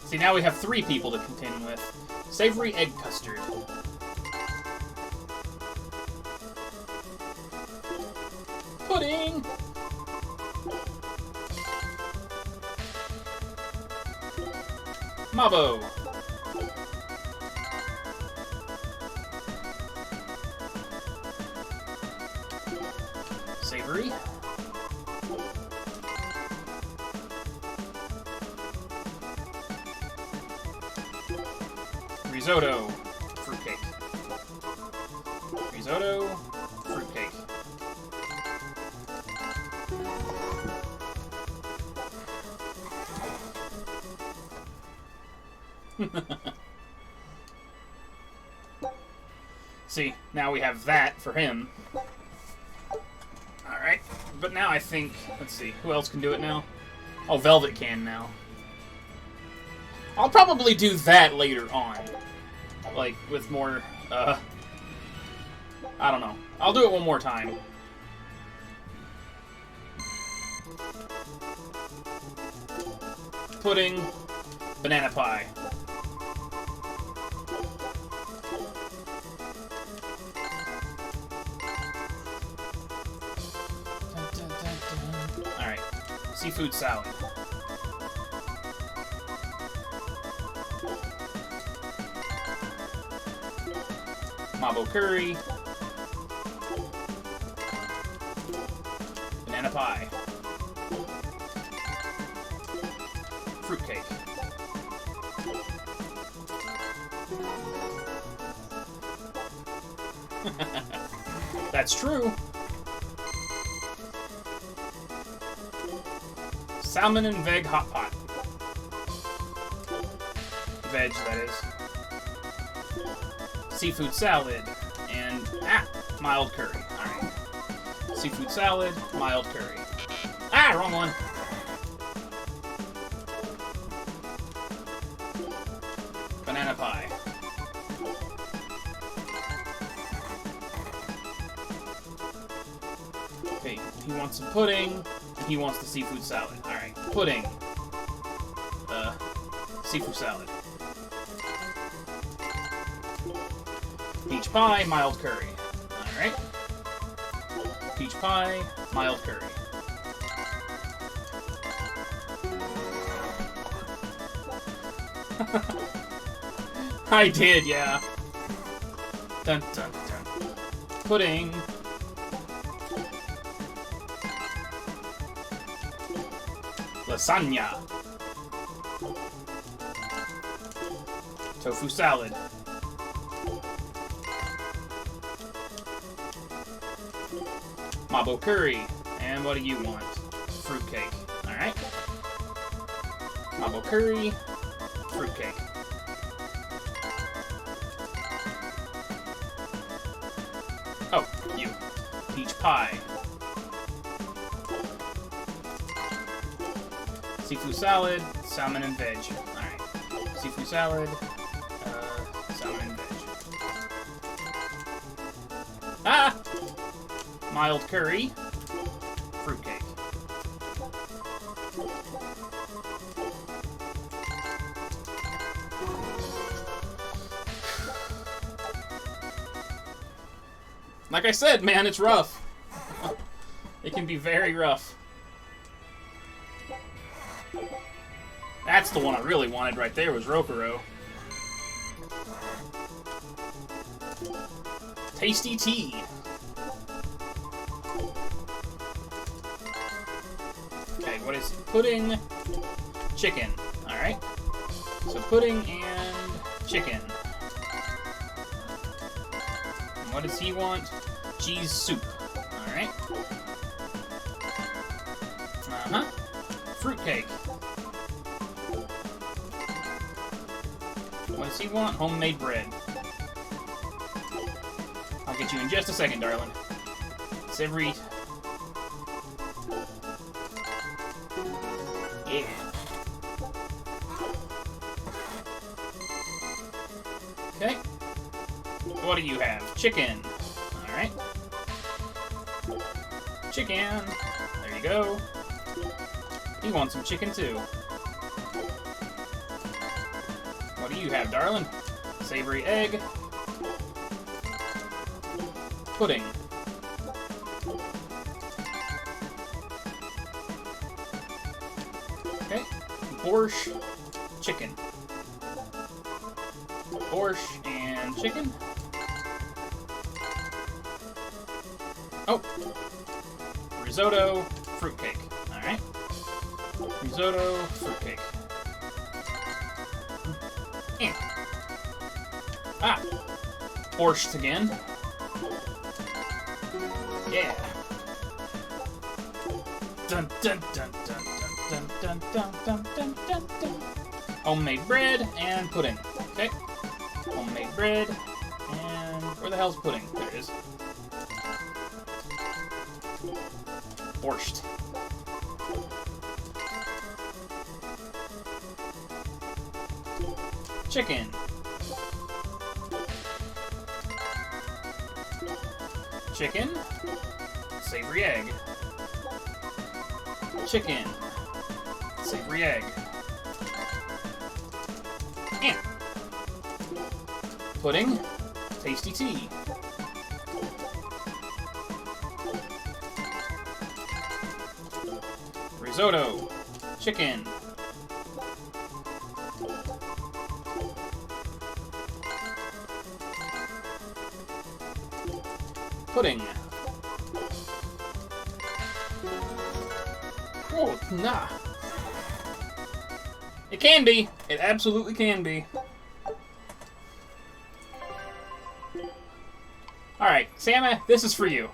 See, now we have 3 people to contend with. Savory egg custard. Pudding! Mabo. Savory. Risotto. Fruitcake. Risotto. Fruitcake. See, now we have that for him. Alright, but now I think, let's see, who else can do it now? Oh, Velvet can now. I'll probably do that later on. Like, with more, I don't know. I'll do it one more time. Pudding, banana pie. Alright, seafood salad. Mabo curry. Banana pie. Fruitcake. That's true. Salmon and veg hot pot. Veg, that is. Seafood salad, and, mild curry. Alright. Seafood salad, mild curry. Ah, wrong one! Banana pie. Okay, he wants some pudding, and he wants the seafood salad. Alright, pudding. Seafood salad. Peach pie, mild curry. Alright. Peach pie, mild curry. I did, yeah. Dun dun dun. Pudding. Lasagna. Tofu salad. Mabo curry. And what do you want? Fruitcake. Alright. Mabo curry. Fruitcake. Oh, you. Peach pie. Seafood salad. Salmon and veg. Alright. Seafood salad. Salmon and veg. Ah! Mild curry. Fruitcake. Like I said, man, it's rough. It can be very rough. That's the one I really wanted right there, was Rokuro. Tasty tea. Okay, what is pudding? Chicken. Alright. So pudding and chicken. And what does he want? Cheese soup. Alright. Uh-huh. Fruitcake. What does he want? Homemade bread. I'll get you in just a second, darling. Savory. Yeah. Okay. What do you have? Chicken. Alright. Chicken. There you go. You want some chicken too. What do you have, darling? Savory egg. Pudding. Okay. Borscht. Chicken. Borscht and chicken. Oh. Risotto. Fruitcake. Alright. Risotto. Fruitcake. Ah! Borscht again. Yeah. Dun dun dun dun dun dun dun dun dun dun dun. Homemade bread and pudding. Okay. Homemade bread and where the hell's pudding? There it is. Borscht. Chicken. Chicken. Savory egg. Chicken. Savory egg. And pudding. Tasty tea. Risotto. Chicken. Pudding. Oh, nah. It can be. It absolutely can be. Alright, Sammy, this is for you.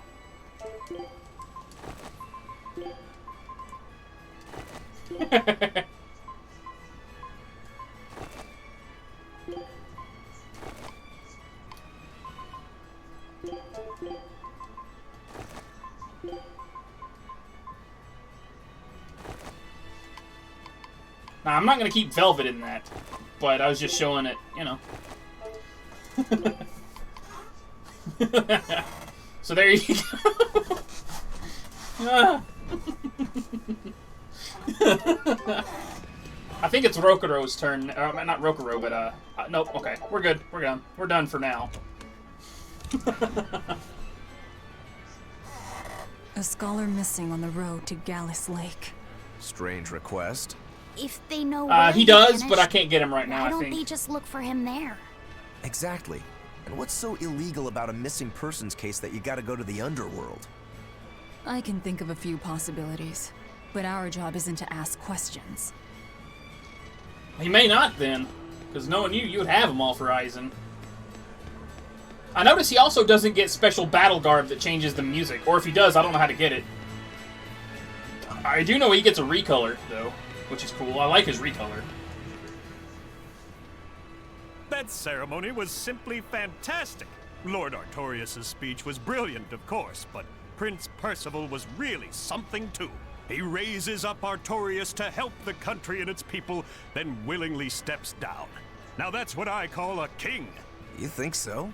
Now, I'm not going to keep Velvet in that, but I was just showing it, you know. So there you go. I think it's Rokuro's turn. Not Rokuro, but, nope, okay. We're good. We're done. We're done for now. A scholar missing on the road to Gallus Lake. Strange request. If they know where he does, but I can't get him right now, why I don't think. they just look for him there? Exactly. And what's so illegal about a missing persons case that you gotta go to the underworld? I can think of a few possibilities, but our job isn't to ask questions. He may not, then. Because knowing you, you would have them all for Aizen. I notice he also doesn't get special battle garb that changes the music. Or if he does, I don't know how to get it. I do know he gets a recolor, though, which is cool. I like his recolor. That ceremony was simply fantastic. Lord Artorias' speech was brilliant, of course, but Prince Percival was really something too. He raises up Artorias to help the country and its people, then willingly steps down. Now that's what I call a king. You think so?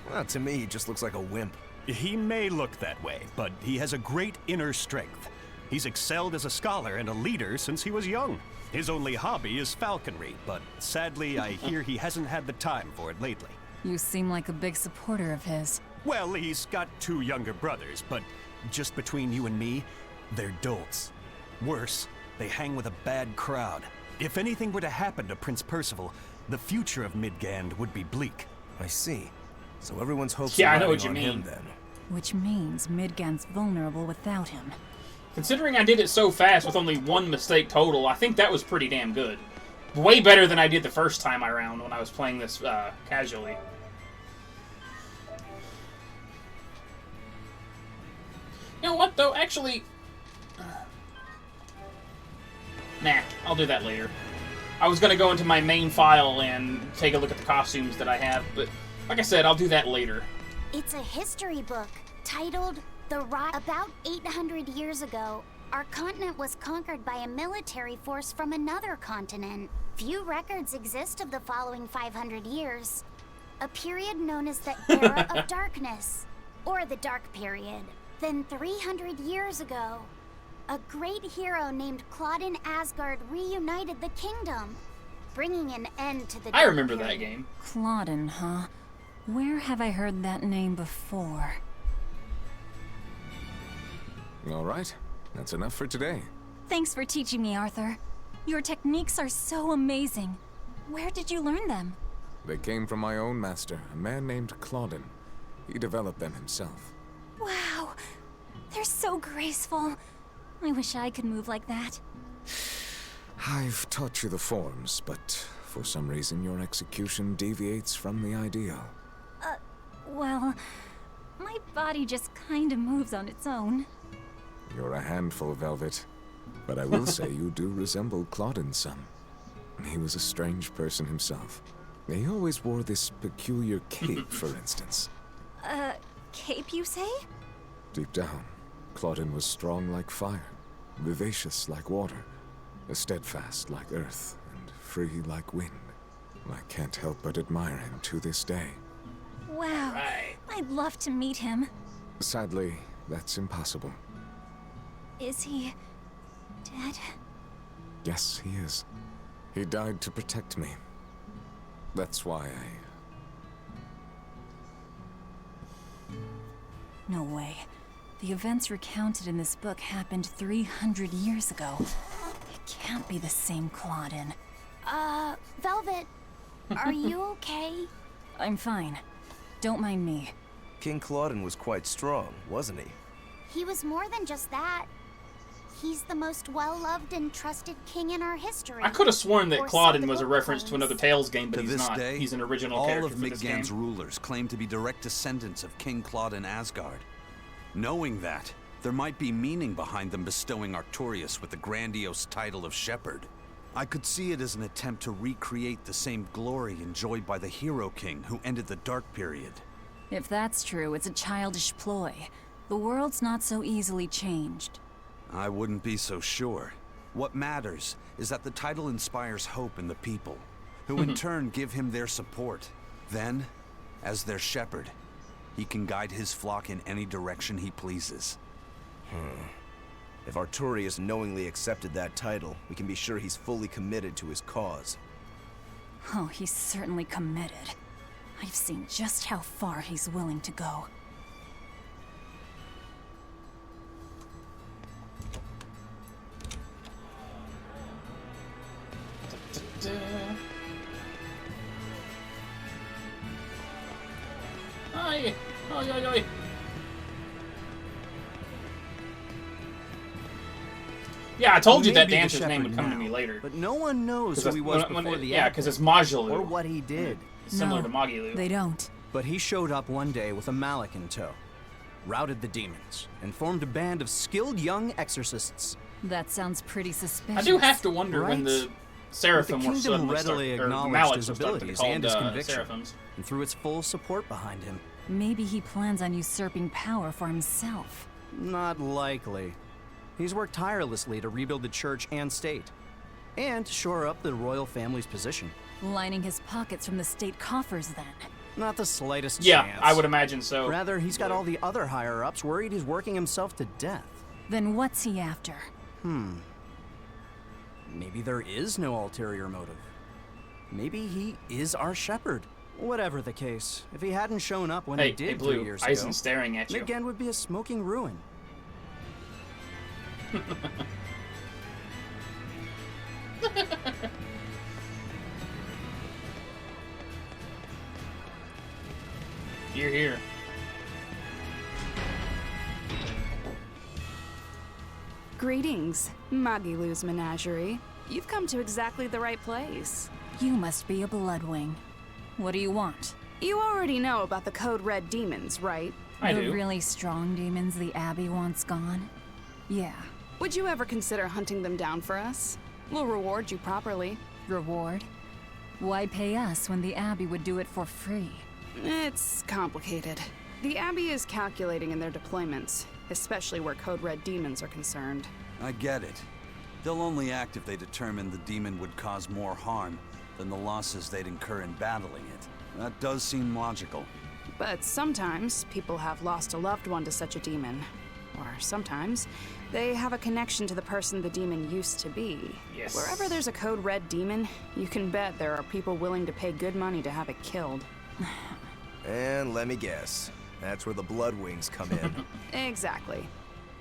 Well, to me, he just looks like a wimp. He may look that way, but he has a great inner strength. He's excelled as a scholar and a leader since he was young. His only hobby is falconry, but sadly I hear he hasn't had the time for it lately. You seem like a big supporter of his. Well, he's got 2 younger brothers, but just between you and me, they're dolts. Worse, they hang with a bad crowd. If anything were to happen to Prince Percival, the future of Midgand would be bleak. I see. So everyone's hopes Yeah, are I know riding what you on him mean. then. Which means Midgand's vulnerable without him. Considering I did it so fast with only 1 mistake total, I think that was pretty damn good. Way better than I did the first time around when I was playing this casually. You know what, though? Actually... Nah, I'll do that later. I was going to go into my main file and take a look at the costumes that I have, but like I said, I'll do that later. It's a history book titled The Rise. About 800 years ago, our continent was conquered by a military force from another continent. Few records exist of the following 500 years. A period known as the Era of Darkness, or the Dark Period. Then 300 years ago, a great hero named Claudin Asgard reunited the kingdom, bringing an end to the I Dark remember Period. that game. Claudin, huh? Where have I heard that name before? All right, that's enough for today. Thanks for teaching me, Arthur. Your techniques are so amazing. Where did you learn them? They came from my own master, a man named Claudin. He developed them himself. Wow, they're so graceful. I wish I could move like that. I've taught you the forms, but for some reason your execution deviates from the ideal. Well, my body just kind of moves on its own. You're a handful, Velvet. But I will say you do resemble Claudin some. He was a strange person himself. He always wore this peculiar cape, for instance. Cape, you say? Deep down, Claudin was strong like fire, vivacious like water, steadfast like earth, and free like wind. I can't help but admire him to this day. Wow, I'd love to meet him. Sadly, that's impossible. Is he dead? Yes, he is. He died to protect me. That's why No way. The events recounted in this book happened 300 years ago. It can't be the same Claudin. Velvet, are you okay? I'm fine. Don't mind me. King Claudin was quite strong, wasn't he? He was more than just that. He's the most well-loved and trusted king in our history. I could have sworn that Or so Claudin the was a book reference to another Tales game, but To he's this not. day, He's an original all character of for this game. Midgand's rulers claim to be direct descendants of King Claudin Asgard. Knowing that, there might be meaning behind them bestowing Artorias with the grandiose title of Shepherd. I could see it as an attempt to recreate the same glory enjoyed by the Hero King who ended the Dark Period. If that's true, it's a childish ploy. The world's not so easily changed. I wouldn't be so sure. What matters is that the title inspires hope in the people, who in turn give him their support. Then, as their shepherd, he can guide his flock in any direction he pleases. If Artorias knowingly accepted that title, we can be sure he's fully committed to his cause. Oh, he's certainly committed. I've seen just how far he's willing to go. Ay, ay, ay, ay. Yeah, I told you that dancer's name would come to me later. But no one knows who he was before the yeah, because it's Majilu. or what he did. Similar to Magilu. They don't. But he showed up one day with a mallet in tow, routed the demons, and formed a band of skilled young exorcists. That sounds pretty suspicious. I do have to wonder when the Right? Seraphim the were kingdom suddenly readily or the acknowledged Mallets his were starting to be abilities called, and his conviction, Seraphims. and threw its full support behind him. Maybe he plans on usurping power for himself. Not likely. He's worked tirelessly to rebuild the church and state, and shore up the royal family's position. Lining his pockets from the state coffers, then. Not the slightest Yeah, chance. I would imagine so. Rather, he's got all the other higher-ups worried he's working himself to death. Then what's he after? Maybe there is no ulterior motive. Maybe he is our shepherd, Whatever the case, if he hadn't shown up when he Hey, did hey, Blue, 3 years Aizen's ago, staring at you. Midgand would be a smoking ruin. You're here. Greetings, Magilu's menagerie. You've come to exactly the right place. You must be a Bloodwing. What do you want? You already know about the Code Red demons, right? The really strong demons the Abbey wants gone? Yeah. Would you ever consider hunting them down for us? We'll reward you properly. Reward? Why pay us when the Abbey would do it for free? It's complicated. The Abbey is calculating in their deployments, especially where Code Red demons are concerned. I get it. They'll only act if they determine the demon would cause more harm than the losses they'd incur in battling it. That does seem logical. But sometimes people have lost a loved one to such a demon. Or sometimes they have a connection to the person the demon used to be. Yes. Wherever there's a Code Red demon, you can bet there are people willing to pay good money to have it killed. And let me guess, that's where the Bloodwings come in. Exactly.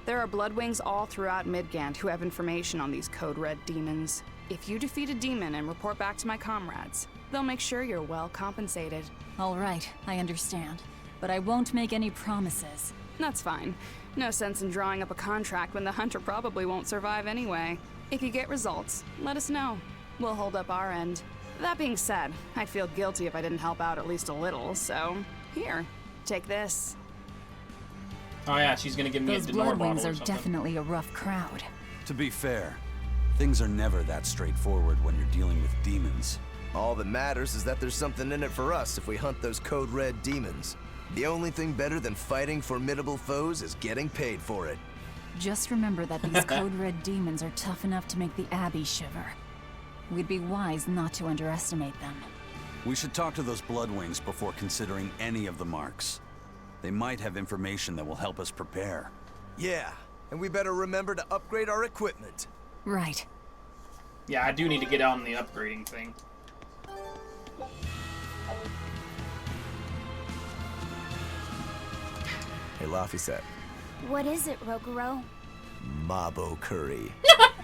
There are Bloodwings all throughout Midgand who have information on these Code Red demons. If you defeat a demon and report back to my comrades, they'll make sure you're well compensated. All right, I understand. But I won't make any promises. That's fine. No sense in drawing up a contract when the hunter probably won't survive anyway. If you get results, let us know. We'll hold up our end. That being said, I'd feel guilty if I didn't help out at least a little, so here, take this. Oh yeah, she's gonna give me Those a Denor bottle Bloodwings or are something. definitely a rough crowd. To be fair, things are never that straightforward when you're dealing with demons. All that matters is that there's something in it for us if we hunt those Code Red demons. The only thing better than fighting formidable foes is getting paid for it. Just remember that these Code Red demons are tough enough to make the Abbey shiver. We'd be wise not to underestimate them. We should talk to those Bloodwings before considering any of the marks. They might have information that will help us prepare. Yeah, and we better remember to upgrade our equipment. Right. Yeah, I do need to get on the upgrading thing. Hey, Laphicet. What is it, Rogoro? Mabo curry.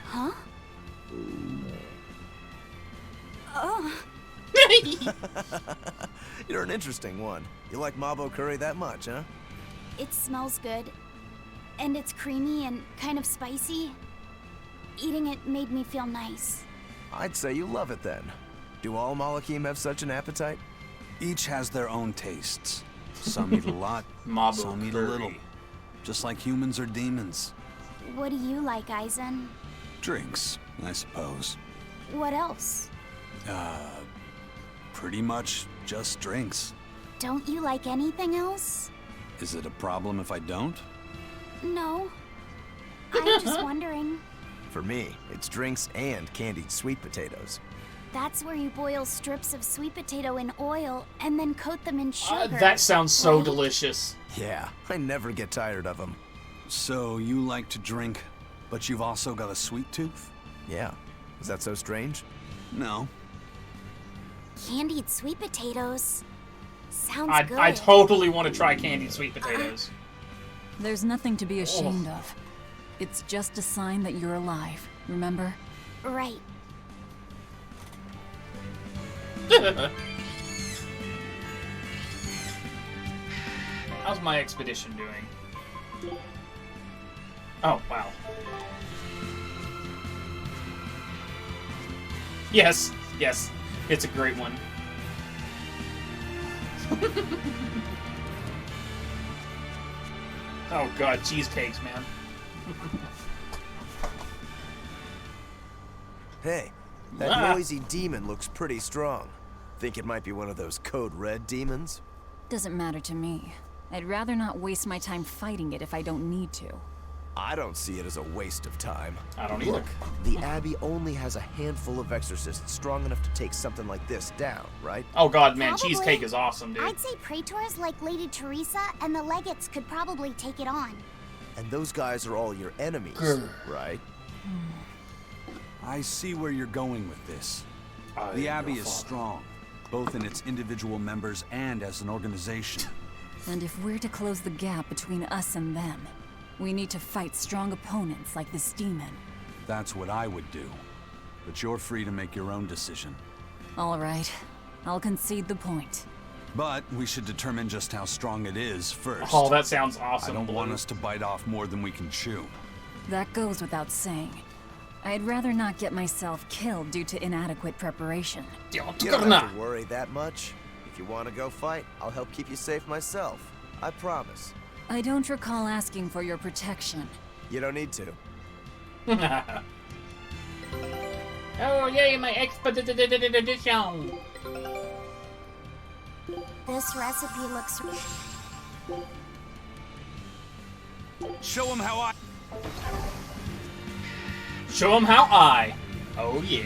Huh? Oh. You're an interesting one. You like Mabo curry that much, huh? It smells good. And it's creamy and kind of spicy. Eating it made me feel nice. I'd say you love it then. Do all Malakim have such an appetite? Each has their own tastes. Some eat a lot, Mabo some eat a curry. little. Just like humans or demons. What do you like, Aizen? Drinks, I suppose. What else? Pretty much just drinks. Don't you like anything else? Is it a problem if I don't? No. I'm just wondering. For me, it's drinks and candied sweet potatoes. That's where you boil strips of sweet potato in oil and then coat them in sugar. That sounds so right? delicious. Yeah, I never get tired of them. So you like to drink, but you've also got a sweet tooth? Yeah. Is that so strange? No. Candied sweet potatoes. Sounds good. I totally want to try candied sweet potatoes. There's nothing to be ashamed of. It's just a sign that you're alive, remember? Right. How's my expedition doing? Oh, wow. Yes, yes. It's a great one. Oh god, cheesecakes, man. Hey, that noisy demon looks pretty strong. Think it might be one of those Code Red demons? Doesn't matter to me. I'd rather not waste my time fighting it if I don't need to. I don't see it as a waste of time. I don't either. Look, the Abbey only has a handful of exorcists strong enough to take something like this down, right? Oh god, man, Probably. cheesecake is awesome, dude. I'd say praetors like Lady Teresa and the legates could probably take it on. And those guys are all your enemies, right? I see where you're going with this. The Abbey is strong, both in its individual members and as an organization. And if we're to close the gap between us and them, we need to fight strong opponents like this demon. That's what I would do. But you're free to make your own decision. All right. I'll concede the point. But we should determine just how strong it is first. Oh, that sounds awesome. I don't Blue. want us to bite off more than we can chew. That goes without saying. I'd rather not get myself killed due to inadequate preparation. You don't have to worry that much. If you want to go fight, I'll help keep you safe myself. I promise. I don't recall asking for your protection. You don't need to. Oh, yay, my expedition! This recipe looks... Show him how I... Show him how I... Oh, yeah.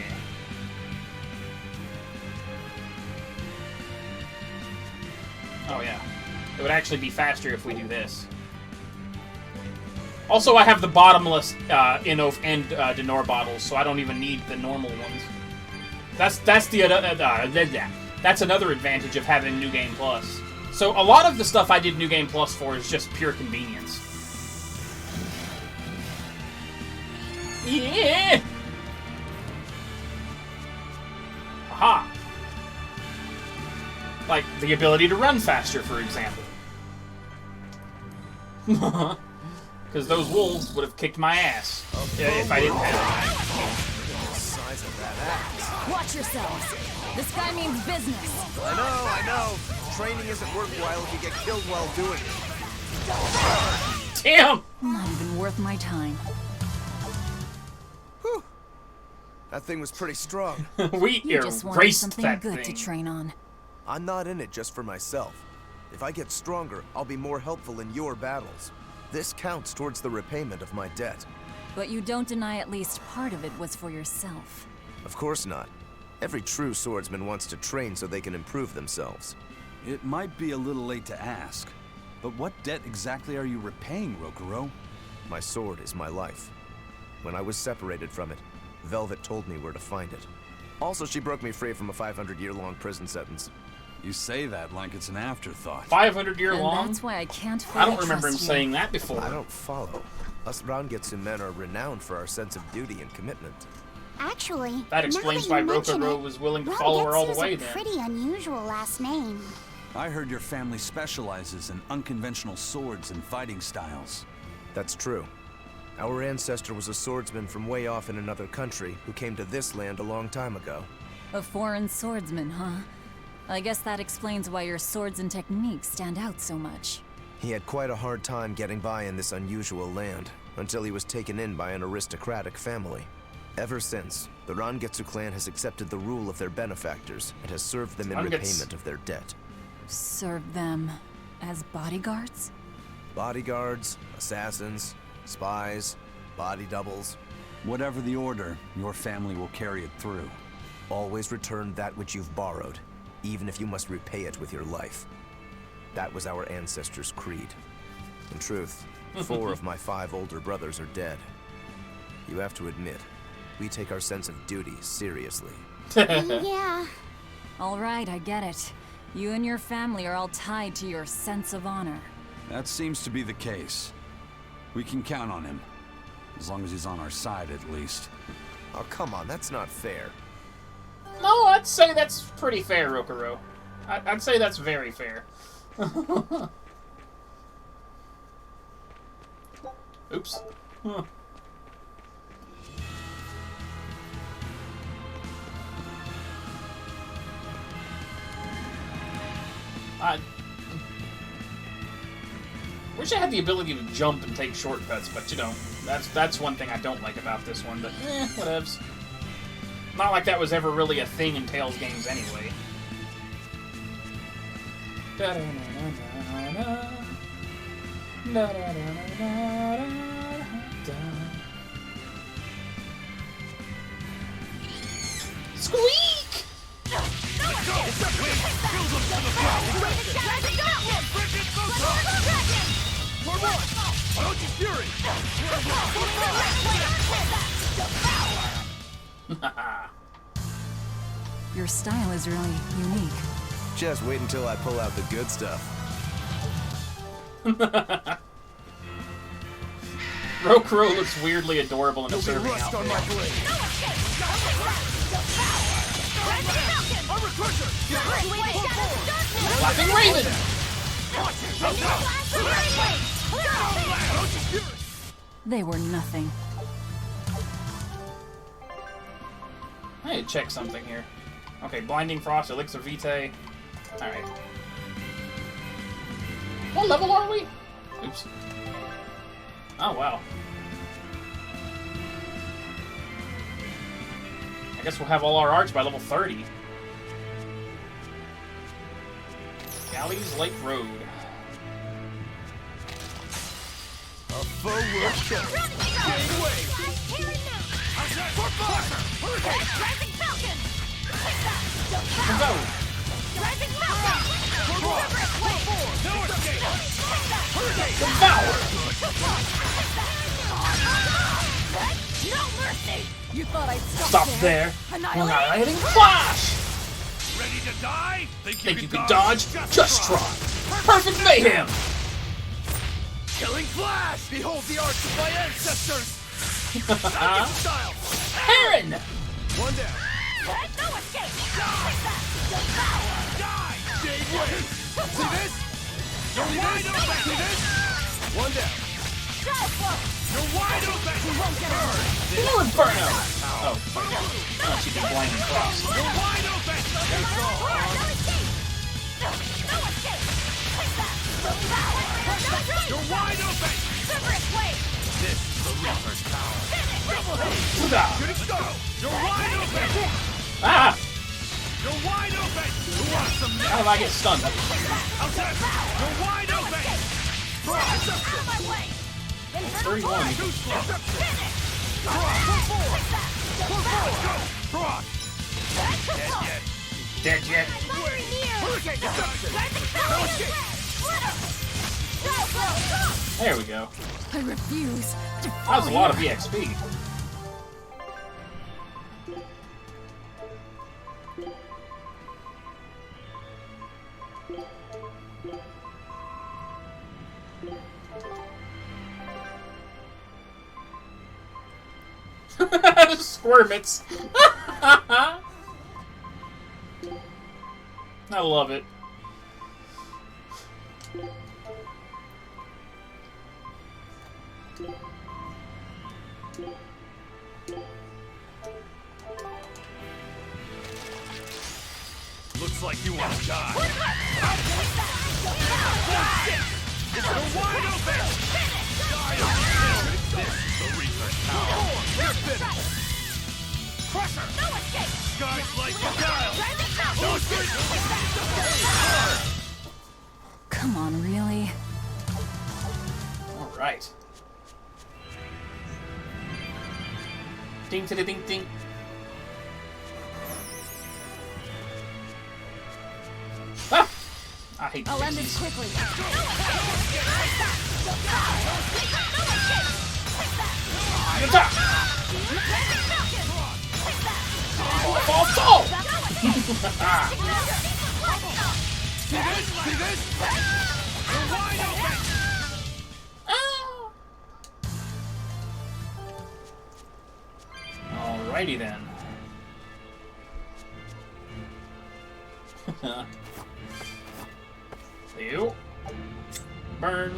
Oh, yeah. It would actually be faster if we do this. Also, I have the bottomless Inov and Denor bottles, so I don't even need the normal ones. That's another advantage of having New Game Plus. So a lot of the stuff I did New Game Plus for is just pure convenience. Yeah! Aha! Like the ability to run faster, for example. Because those wolves would have kicked my ass if I didn't have it. Size of that axe. Watch yourselves. This guy means business. I know. Training isn't worthwhile if you get killed while doing it. Damn! Not even worth my time. Whew. That thing was pretty strong. We You just wanted erased something that good thing. to train on. I'm not in it just for myself. If I get stronger, I'll be more helpful in your battles. This counts towards the repayment of my debt. But you don't deny at least part of it was for yourself. Of course not. Every true swordsman wants to train so they can improve themselves. It might be a little late to ask, but what debt exactly are you repaying, Rokuro? My sword is my life. When I was separated from it, Velvet told me where to find it. Also, she broke me free from a 500-year-long prison sentence. You say that like it's an afterthought. 500-year long? That's why I can't fully I don't remember him trust you. saying that before. I don't follow. Us Rangetsu men are renowned for our sense of duty and commitment. Actually, That explains why Rokuro was willing to follow her all the way then. Pretty unusual last name. I heard your family specializes in unconventional swords and fighting styles. That's true. Our ancestor was a swordsman from way off in another country who came to this land a long time ago. A foreign swordsman, huh? I guess that explains why your swords and techniques stand out so much. He had quite a hard time getting by in this unusual land, until he was taken in by an aristocratic family. Ever since, the Rangetsu clan has accepted the rule of their benefactors and has served them in repayment of their debt. Serve them as bodyguards? Bodyguards, assassins, spies, body doubles. Whatever the order, your family will carry it through. Always return that which you've borrowed, even if you must repay it with your life. That was our ancestors' creed. In truth, 4 of my 5 older brothers are dead. You have to admit, we take our sense of duty seriously. Yeah. All right, I get it. You and your family are all tied to your sense of honor. That seems to be the case. We can count on him. As long as he's on our side, at least. Oh, come on, that's not fair. No, I'd say that's pretty fair, Rokuro. I'd say that's very fair. Oops. Huh. I wish I had the ability to jump and take shortcuts, but you know, that's one thing I don't like about this one, but whatevs. Not like that was ever really a thing in Tales games anyway. Squeak! Your style is really unique. Just wait until I pull out the good stuff. Rokuro looks weirdly adorable in a serving outfit. Flapping Raven! They were nothing. I need to check something here. Okay, Blinding Frost, Elixir Vitae. Alright. What level are we? Oops. Oh, wow. I guess we'll have all our arts by level 30. Galleys Lake Road. A forward kick. Gateway. For fire. Rising Falcon. Go. Rising Falcon. No escape. Devour. No mercy. You thought I'd Stop there. Annihilating Annihilate. Flash. Ready to die? Think you can dodge? Just try. Perfect Mayhem. Killing Flash. Behold the arts of my ancestors. Style. Heron. One down. No escape. Die. Gateway. See this? You're wide open. See this? One down. You're wide open! Blue Inferno! Oh, she did Blinding Frost. You're wide open! You're wide open! This is the Reaper's power. Shooting star! You're wide open! Ah! You're wide open! Who wants some How did I get stunned? You're wide open! Out of my way! 31. Too slow! Dead yet? There we go. I refuse. That was a lot of EXP. Squirmits. I love it. Looks like you want to die. You're wide open! This is the Reaper's power. You're finished. Crusher! No escape! Skies like a dial! No escape! Come on, really? All right. Ding to the ding ding. Ah! I hate I'll end pixies. this quickly. Attack! Fall, fall! See this? You're wide open! Alrighty then. You. Burn.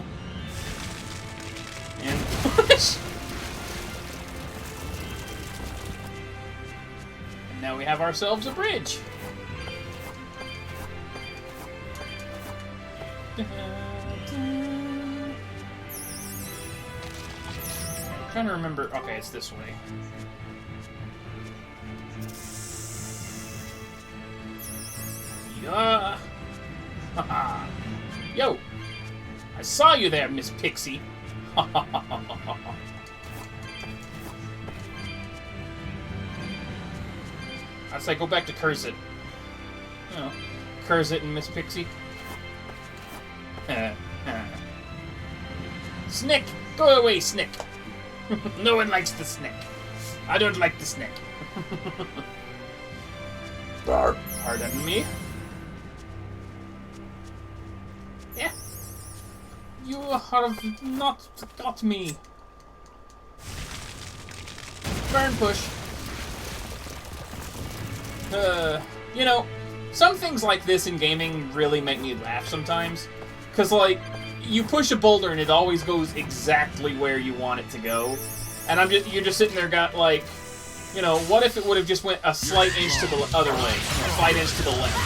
And push! And now we have ourselves a bridge. Trying to remember. Okay, it's this way. Yeah. Haha. Yo. I saw you there, Miss Pixie. I'd say go back to Curzit. You know, Curzit and Miss Pixie. Snick! Go away, Snick! No one likes the Snick. I don't like the Snick. Pardon me. Yeah. You have not got me. Burn push. You know, some things like this in gaming really make me laugh sometimes. Cause like, you push a boulder and it always goes exactly where you want it to go. And you're just sitting there got like, you know, what if it would have just went a slight inch to the other way? A slight inch to the left.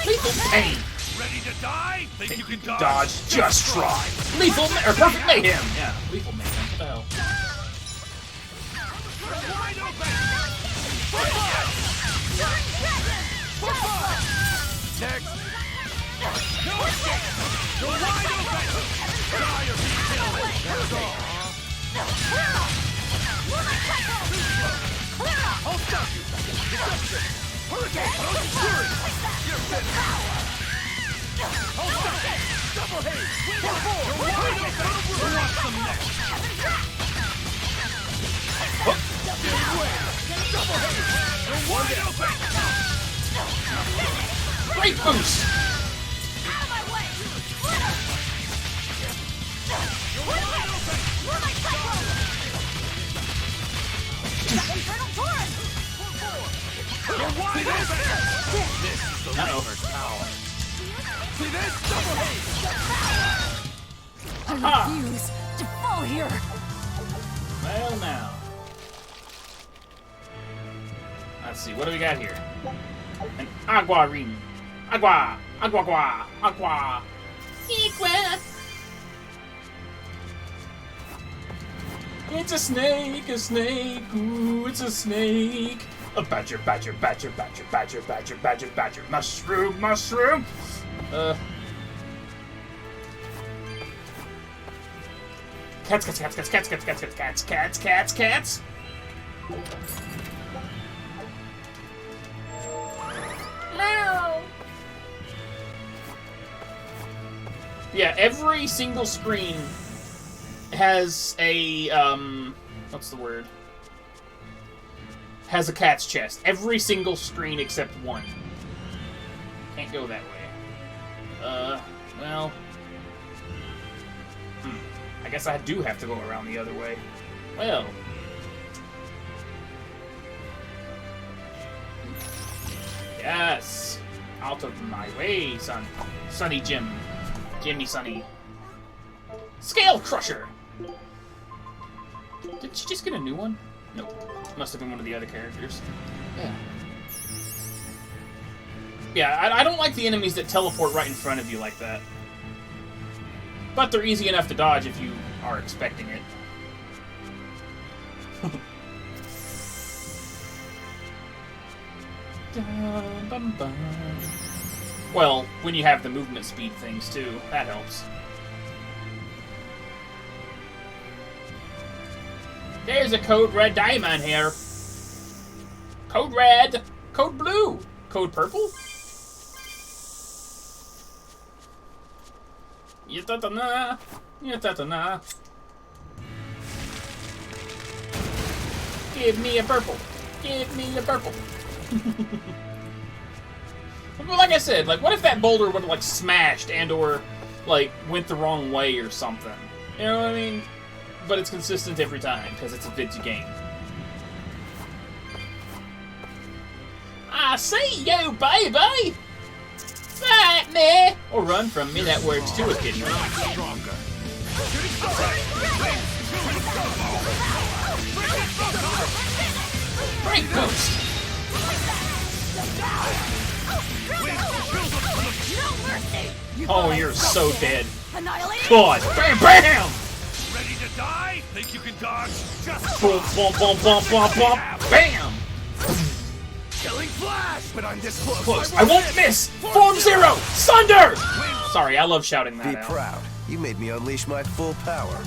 Lethal pain! Ready to die? Think you can Dodge, just try. Lethal, or perfect mayhem! Yeah, lethal mayhem. What the hell? Wide open! Next! No escape! You're wide open! Die or be killed! That's all. I'll stop you! Deception! Hurricane! Fury! You're finished! I'll stop you! Double haze! You're wide open! Who wants some next? Give way! Double haze! You're wide open! Great boost! You're wide open! You're wide open! This is the Reaper's power. See this? Double haze! I refuse to fall here. Well, now. Let's see, what do we got here? An agua ring. Agua! Agua gua! Agua! Agua! It's a snake, ooh, it's a snake. A badger, badger, badger, badger, badger, badger, badger, badger, mushroom, mushroom. Cats, cats, cats, cats, cats, cats, cats, cats, cats, cats, cats. No. Yeah, every single screen has a, what's the word? Has a cat's chest. Every single screen except one. Can't go that way. Well... I guess I do have to go around the other way. Well... Yes! Out of my way, son. Sonny Jim. Jimmy Sonny. Scale Crusher! Did she just get a new one? Nope. Must have been one of the other characters. Yeah. Yeah, I don't like the enemies that teleport right in front of you like that. But they're easy enough to dodge if you are expecting it. Well, when you have the movement speed things too, that helps. There's a code red diamond here. Code red, code blue, code purple. Yatatana, yatatana. Give me a purple. Give me a purple. Well, like I said, like, what if that boulder would have, like, smashed and/or, like, went the wrong way or something? You know what I mean? But it's consistent every time, because it's a video game. I see you, baby! Fight me! Or run from me, that works too, kid. Stronger. Great boost! Oh, you're so dead. God, bam, bam! Ready to die? Think you can dodge? Just Boom, boom, boom, boom, boom, boom, bam! killing flash, but I'm this close. Close. I won't miss! Form Zero! Sunder! Sorry, I love shouting that Be out. proud. You made me unleash my full power.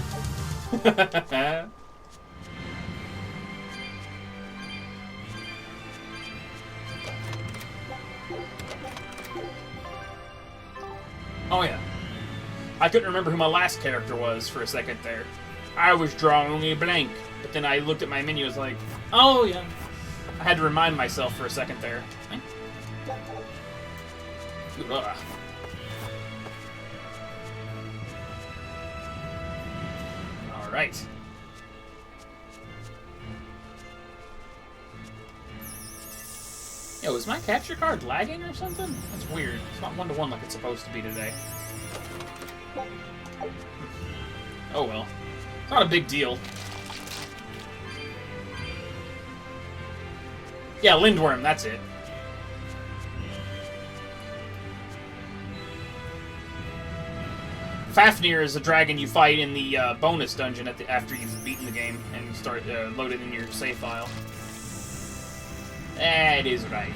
Oh yeah. I couldn't remember who my last character was for a second there. I was drawing a blank. But then I looked at my menu, I was like, oh yeah. I had to remind myself for a second there. Ugh. Alright. Yo, is my capture card lagging or something? That's weird. It's not 1-to-1 like it's supposed to be today. Oh well. It's not a big deal. Yeah, Lindworm, that's it. Fafnir is a dragon you fight in the bonus dungeon after you've beaten the game and start loaded in your save file. That is right.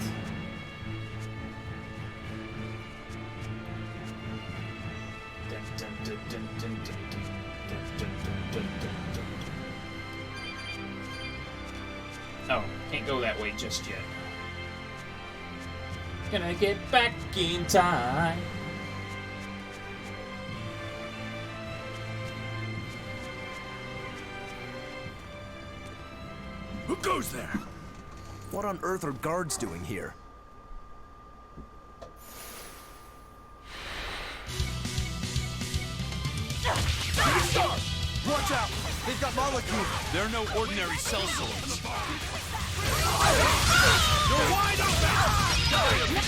Oh, can't go that way just yet. Gonna get back in time. Who goes there? What on earth are guards doing here? Watch out! They've got molecules! They're no ordinary cell swords. You're wide open!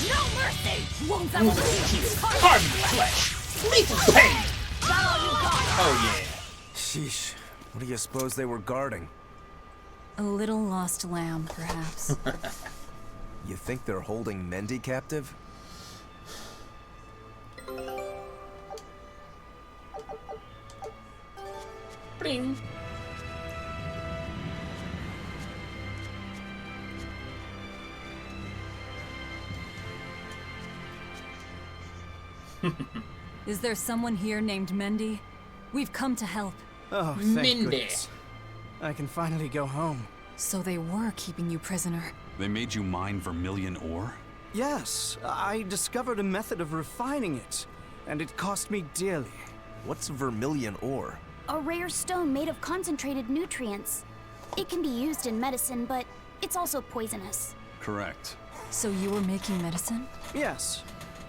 No mercy! Wounds up Hardened flesh! Lethal pain! Oh yeah. Sheesh. What do you suppose they were guarding? A little lost lamb, perhaps. You think they're holding Mendy captive? Bling. Is there someone here named Mendy? We've come to help. Oh, thank goodness. I can finally go home. So they were keeping you prisoner. They made you mine vermilion ore? Yes, I discovered a method of refining it, and it cost me dearly. What's vermilion ore? A rare stone made of concentrated nutrients. It can be used in medicine, but it's also poisonous. Correct. So you were making medicine? Yes.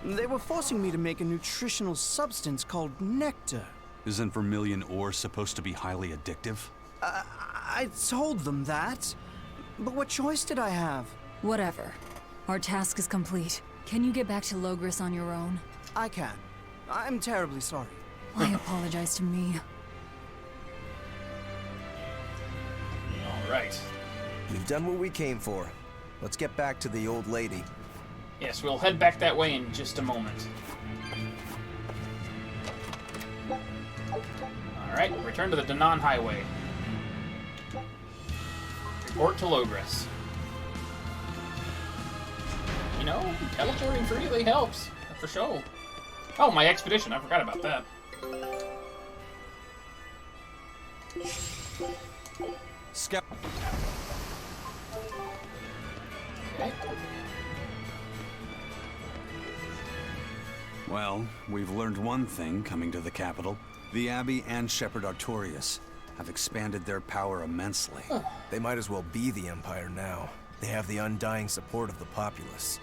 They were forcing me to make a nutritional substance called nectar. Isn't vermilion ore supposed to be highly addictive? I told them that. But what choice did I have? Whatever. Our task is complete. Can you get back to Logris on your own? I can. I'm terribly sorry. Why apologize to me? Alright. We've done what we came for. Let's get back to the old lady. Yes, we'll head back that way in just a moment. Alright, return to the Danan Highway. Report to Logris. You know, teleporting freely helps, for sure. Oh, my expedition, I forgot about that. Scout. Okay. Well, we've learned one thing coming to the capital. The Abbey and Shepherd Artorius have expanded their power immensely. They might as well be the Empire now. They have the undying support of the populace.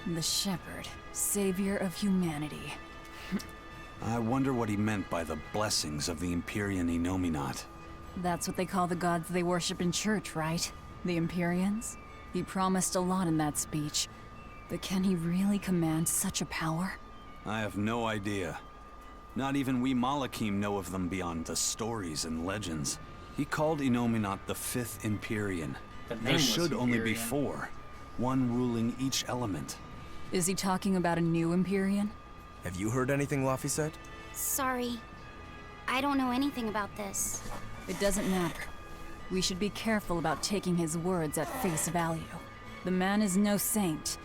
The Shepherd, savior of humanity. I wonder what he meant by the blessings of the Empyrean Innominat. That's what they call the gods they worship in church, right? The Empyreans? He promised a lot in that speech. But can he really command such a power? I have no idea. Not even we Malakim know of them beyond the stories and legends. He called Innominat the Fifth Empyrean. There should only be four, one ruling each element. Is he talking about a new Empyrean? Have you heard anything, Laphicet? Sorry. I don't know anything about this. It doesn't matter. We should be careful about taking his words at face value. The man is no saint.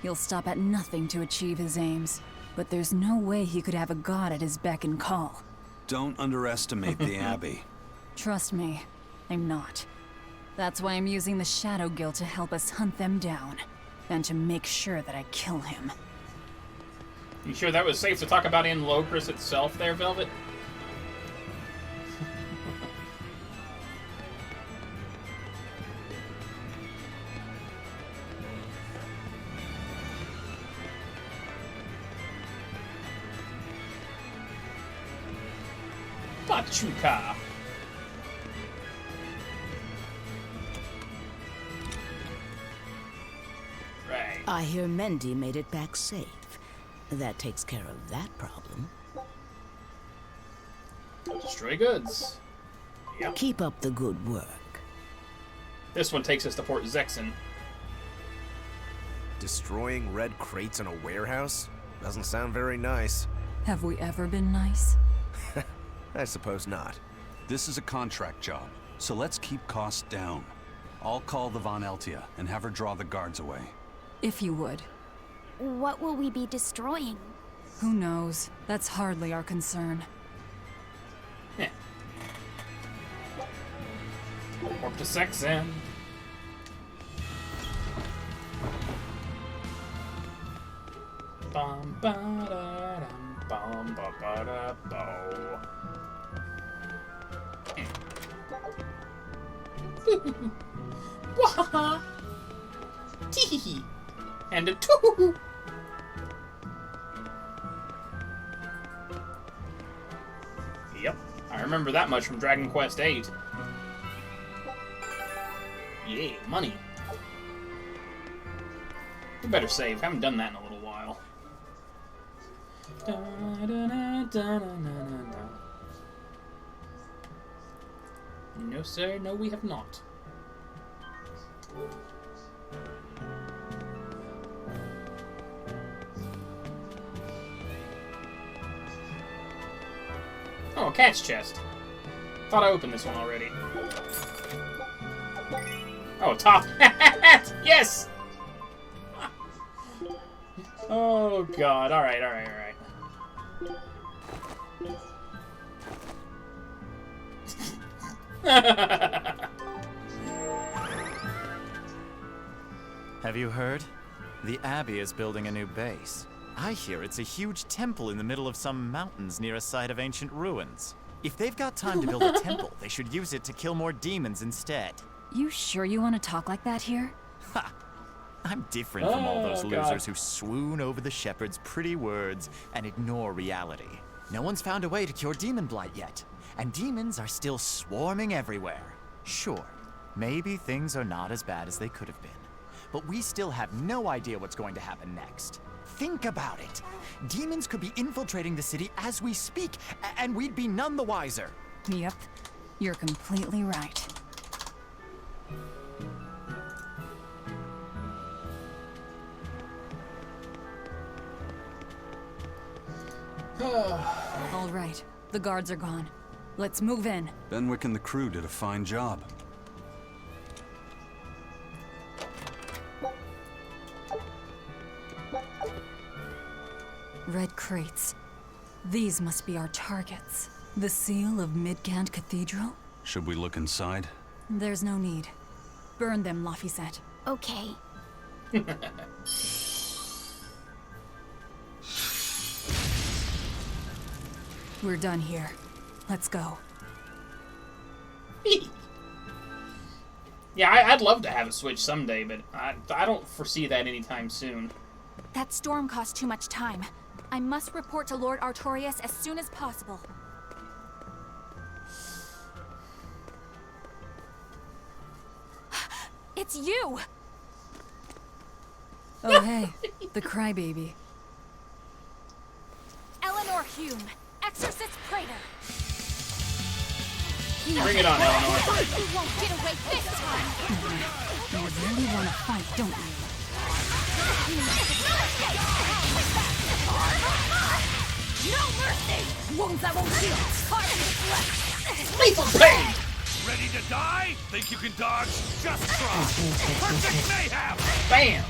He'll stop at nothing to achieve his aims. But there's no way he could have a god at his beck and call. Don't underestimate the Abbey. Trust me, I'm not. That's why I'm using the Shadow Guild to help us hunt them down. And to make sure that I kill him. You sure that was safe to talk about in Locris itself there, Velvet? Pachuca. Right. I hear Mendy made it back safe. That takes care of that problem. Destroy goods. Yep. Keep up the good work. This one takes us to Port Zexen. Destroying red crates in a warehouse? Doesn't sound very nice. Have we ever been nice? I suppose not. This is a contract job, so let's keep costs down. I'll call the Von Eltia and have her draw the guards away. If you would. What will we be destroying? Who knows? That's hardly our concern. Yeah. Warp to Zexen. Bum ba da dum bum ba ba da bo. Wah! Tee! And a two! Yep, I remember that much from Dragon Quest VIII. Yay, money. We better save. Haven't done that in a little while. No, sir. No, we have not. Oh, a cat's chest. Thought I opened this one already. Oh, top hat! Yes! Oh, God. Alright, alright, alright. Have you heard? The Abbey is building a new base. I hear it's a huge temple in the middle of some mountains near a site of ancient ruins. If they've got time to build a temple, they should use it to kill more demons instead. You sure you want to talk like that here? Ha! I'm different from all those God. losers who swoon over the shepherd's pretty words and ignore reality. No one's found a way to cure demon blight yet, and demons are still swarming everywhere. Sure, maybe things are not as bad as they could have been, but we still have no idea what's going to happen next. Think about it. Demons could be infiltrating the city as we speak, and we'd be none the wiser. Yep, you're completely right. All right, the guards are gone. Let's move in. Benwick and the crew did a fine job. Red crates. These must be our targets. The seal of Midgand Cathedral? Should we look inside? There's no need. Burn them, Laphicet. Okay. We're done here. Let's go. Yeah, I'd love to have a Switch someday, but I don't foresee that anytime soon. That storm cost too much time. I must report to Lord Artorias as soon as possible. It's you! Oh, hey, the crybaby. Eleanor Hume, Exorcist Praetor. Bring it on, Eleanor. You won't get away this time! You really want to fight, don't you? No mercy! Wounds that won't heal! Heart in the flesh! Lethal pain! Ready to die? Think you can dodge? Just try! Perfect mayhem! Bam!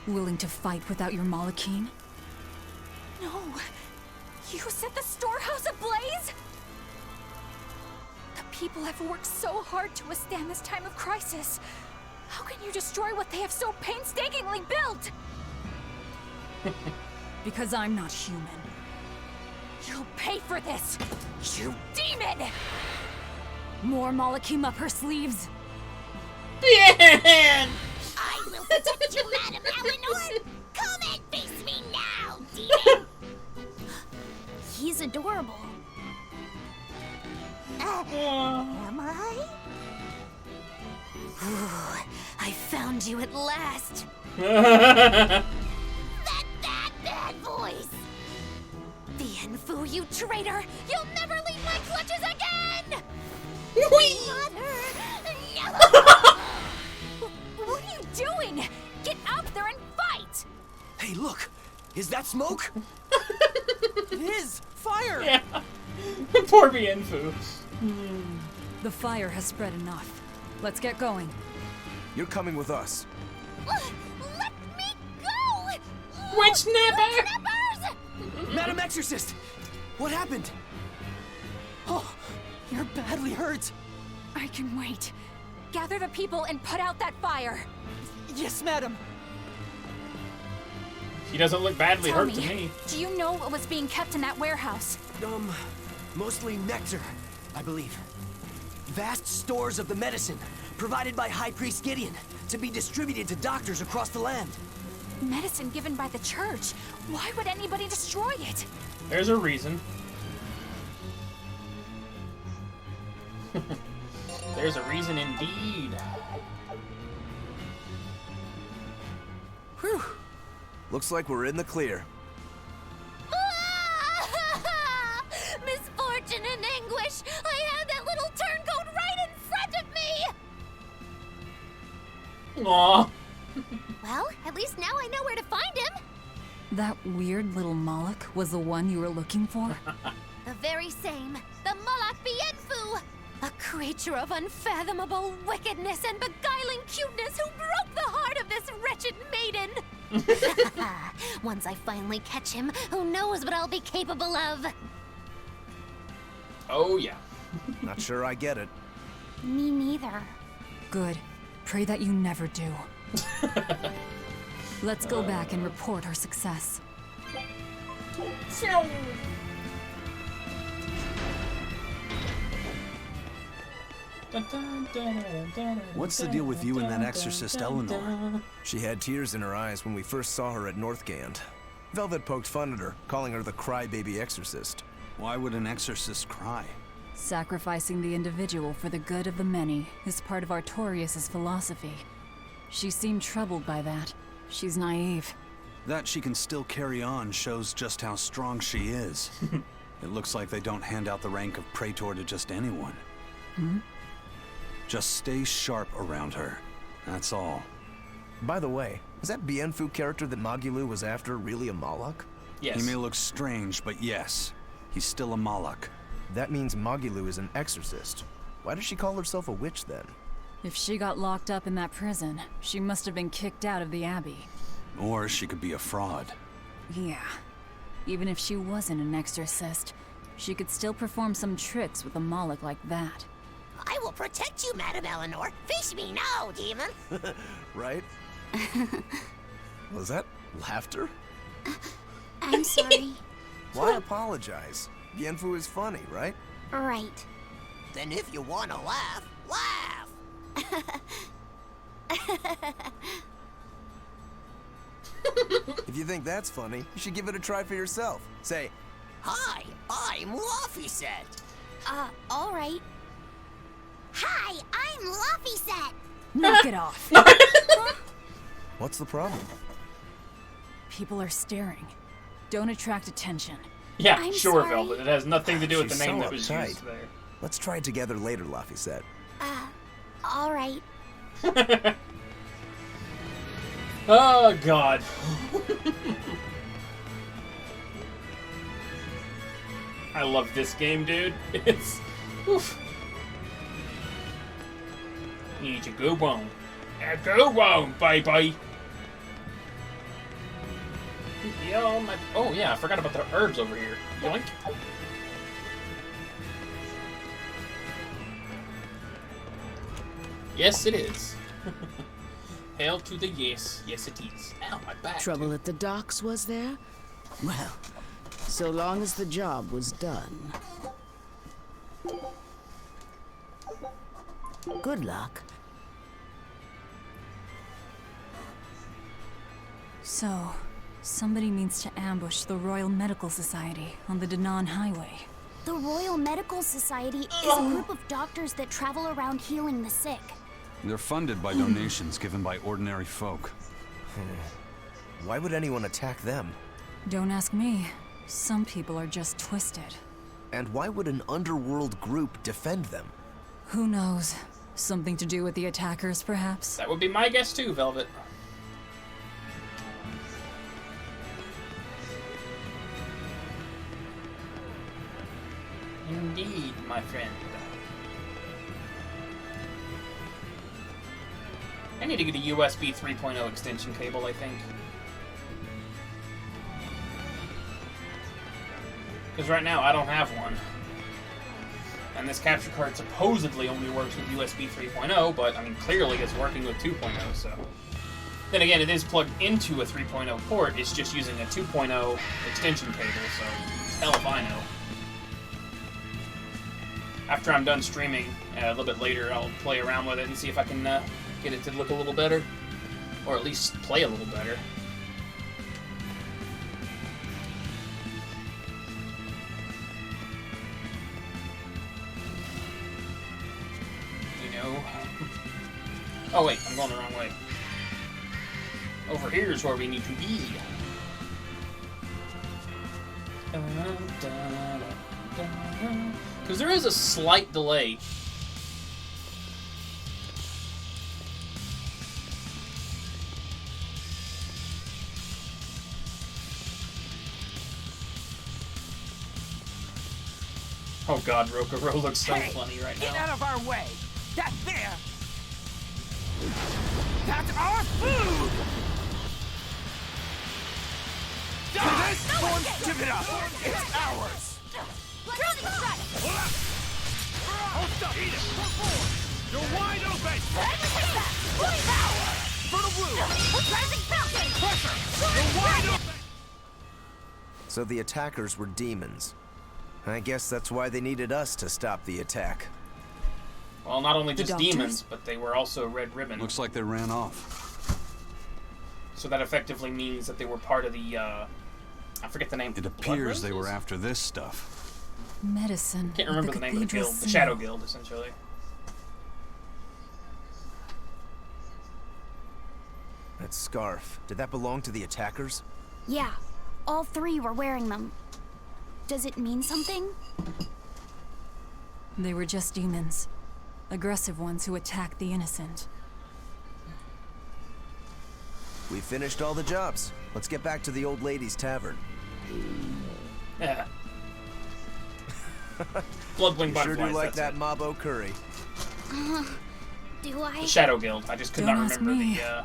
Willing to fight without your Malachine? No! You set the storehouse ablaze? The people have worked so hard to withstand this time of crisis. How can you destroy what they have so painstakingly built? Because I'm not human. You'll pay for this, you demon! More Malakim up her sleeves. I will protect you, Madam Eleanor! Come and face me now, demon! He's adorable. Am I? I found you at last. That bad voice! Bienfu, you traitor! You'll never leave my clutches again! Not her! No! What are you doing? Get out there and fight! Hey, look! Is that smoke? It is! Fire! Yeah. Poor Bienfu. The fire has spread enough. Let's get going. You're coming with us. Let me go! Witch snapper! Snappers! Madam Exorcist! What happened? Oh, you're badly hurt. I can wait. Gather the people and put out that fire. Yes, madam. He doesn't look badly Tell hurt to me. Do you know what was being kept in that warehouse? Mostly nectar, I believe. Vast stores of the medicine, provided by High Priest Gideon, to be distributed to doctors across the land. Medicine given by the church. Why would anybody destroy it? There's a reason. There's a reason indeed. Whew. Looks like we're in the clear. Misfortune and anguish! I had that little turncoat right in front of me! Aww. Well, at least now I know where to find him. That weird little Moloch was the one you were looking for? The very same. The Moloch Bienfu! A creature of unfathomable wickedness and beguiling cuteness who broke the heart of this wretched maiden! Once I finally catch him, who knows what I'll be capable of? Oh, yeah. Not sure I get it. Me neither. Good. Pray that you never do. Let's go back and report our success. What's the deal with you and that exorcist Eleanor? She had tears in her eyes when we first saw her at Northgand. Velvet poked fun at her, calling her the crybaby exorcist. Why would an exorcist cry? Sacrificing the individual for the good of the many is part of Artorias' philosophy. She seemed troubled by that. She's naive. That she can still carry on shows just how strong she is. It looks like they don't hand out the rank of Praetor to just anyone. Just stay sharp around her. That's all. By the way, was that Bienfu character that Magilou was after really a Moloch? Yes. He may look strange, but yes, he's still a Moloch. That means Magilou is an exorcist. Why does she call herself a witch then? If she got locked up in that prison, she must have been kicked out of the Abbey. Or she could be a fraud. Yeah. Even if she wasn't an exorcist, she could still perform some tricks with a Moloch like that. I will protect you, Madam Eleanor. Face me now, demon. Right? Was that laughter? I'm sorry. Why apologize? Bienfu is funny, right? Right. Then if you want to laugh, laugh! If you think that's funny, you should give it a try for yourself. Say, Hi, I'm Laffyset. All right. Hi, I'm Laffyset. Knock it off. what's the problem? People are staring. Don't attract attention. Yeah, I'm sure, sorry. Velvet. It has nothing to do with She's the name so that was uptight. used there. Let's try it together later, Laffyset. All right. Oh, God. I love this game, dude. It's... Oof. Need to go on. Go on, baby. Yo, my... Oh, yeah, I forgot about the herbs over here. Yoink. Yes, it is. Hail to the yes. Yes, it is. Ow, my back. Trouble at the docks, was there? Well, so long as the job was done. Good luck. So, somebody means to ambush the Royal Medical Society on the Danan Highway. The Royal Medical Society is a group of doctors that travel around healing the sick. They're funded by donations given by ordinary folk. Why would anyone attack them? Don't ask me. Some people are just twisted. And why would an underworld group defend them? Who knows? Something to do with the attackers, perhaps? That would be my guess too, Velvet. Indeed, my friend. I need to get a USB 3.0 extension cable, I think. Because right now, I don't have one. And this capture card supposedly only works with USB 3.0, but, I mean, clearly it's working with 2.0, so... Then again, it is plugged into a 3.0 port, it's just using a 2.0 extension cable, so hell if I know. After I'm done streaming, a little bit later, I'll play around with it and see if I can get it to look a little better. Or at least play a little better. You know... Oh wait, I'm going the wrong way. Over here is where we need to be. Because there is a slight delay. Oh god, Rokuro looks so funny right now. Get out of our way! That there! That's our food! Die! Give it up! It's ours! Hold up! Eat it! Come forward! You're wide open! Fertile blue! Pressure! You're wide open! So the attackers were demons. I guess that's why they needed us to stop the attack. Well, not only just demons, but they were also Red Ribbon. Looks like they ran off. So that effectively means that they were part of the, I forget the name. It appears they were after this stuff. Medicine. Can't remember the name of the guild. The Shadow Guild, essentially. That scarf, did that belong to the attackers? Yeah, all three were wearing them. Does it mean something? They were just demons. Aggressive ones who attacked the innocent. We finished all the jobs. Let's get back to the old lady's tavern. Yeah. Bloodwing Sure do butterflies. like that Mabo curry. Do I? The Shadow Guild. I just could not remember the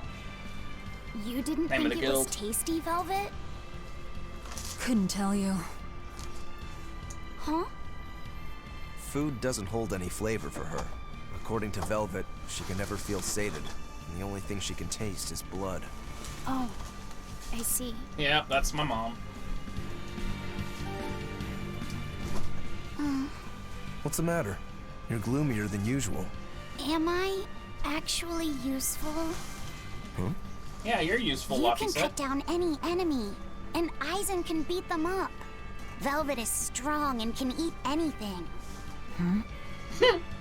You didn't name of think the it was guild. tasty, Velvet? Couldn't tell you. Huh? Food doesn't hold any flavor for her. According to Velvet, she can never feel sated. And the only thing she can taste is blood. Oh, I see. Yeah, that's my mom. What's the matter? You're gloomier than usual. Am I actually useful? Huh? Yeah, you're useful, You Luffy can said. cut down any enemy, and Aizen can beat them up. Velvet is strong and can eat anything.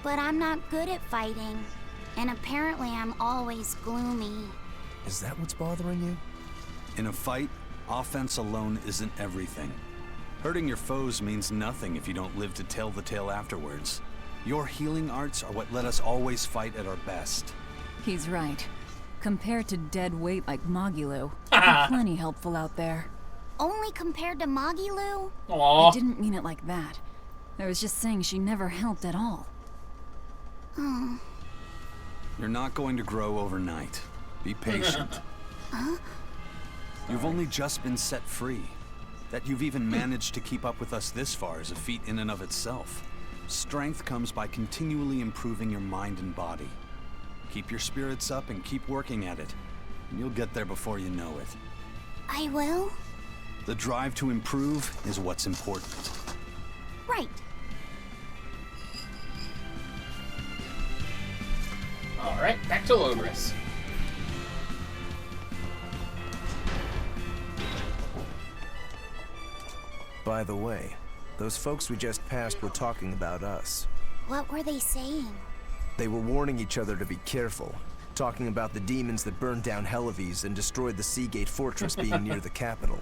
But I'm not good at fighting, and apparently I'm always gloomy. Is that what's bothering you? In a fight, offense alone isn't everything. Hurting your foes means nothing if you don't live to tell the tale afterwards. Your healing arts are what let us always fight at our best. He's right. Compared to dead weight like Magulu, you're plenty helpful out there. Only compared to Magilu? I didn't mean it like that. I was just saying she never helped at all. Oh. You're not going to grow overnight. Be patient. Huh? You've only just been set free. That you've even managed to keep up with us this far is a feat in and of itself. Strength comes by continually improving your mind and body. Keep your spirits up and keep working at it. And you'll get there before you know it. I will? The drive to improve is what's important. Right. Alright, back to Logris. By the way, those folks we just passed were talking about us. What were they saying? They were warning each other to be careful, talking about the demons that burned down Helives and destroyed the Seagate Fortress being near the capital.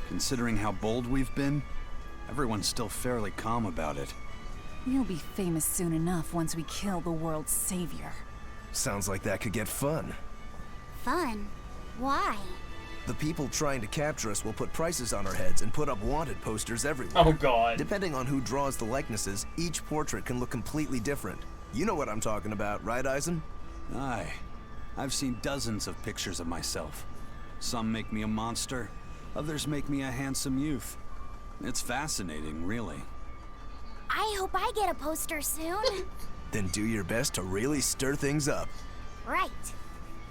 Considering how bold we've been, everyone's still fairly calm about it. We'll be famous soon enough once we kill the world's savior. Sounds like that could get fun. Fun? Why? The people trying to capture us will put prices on our heads and put up wanted posters everywhere. Oh god. Depending on who draws the likenesses, each portrait can look completely different. You know what I'm talking about, right, Eisen? Aye. I've seen dozens of pictures of myself. Some make me a monster, others make me a handsome youth. It's fascinating, really. I hope I get a poster soon. Then do your best to really stir things up. Right.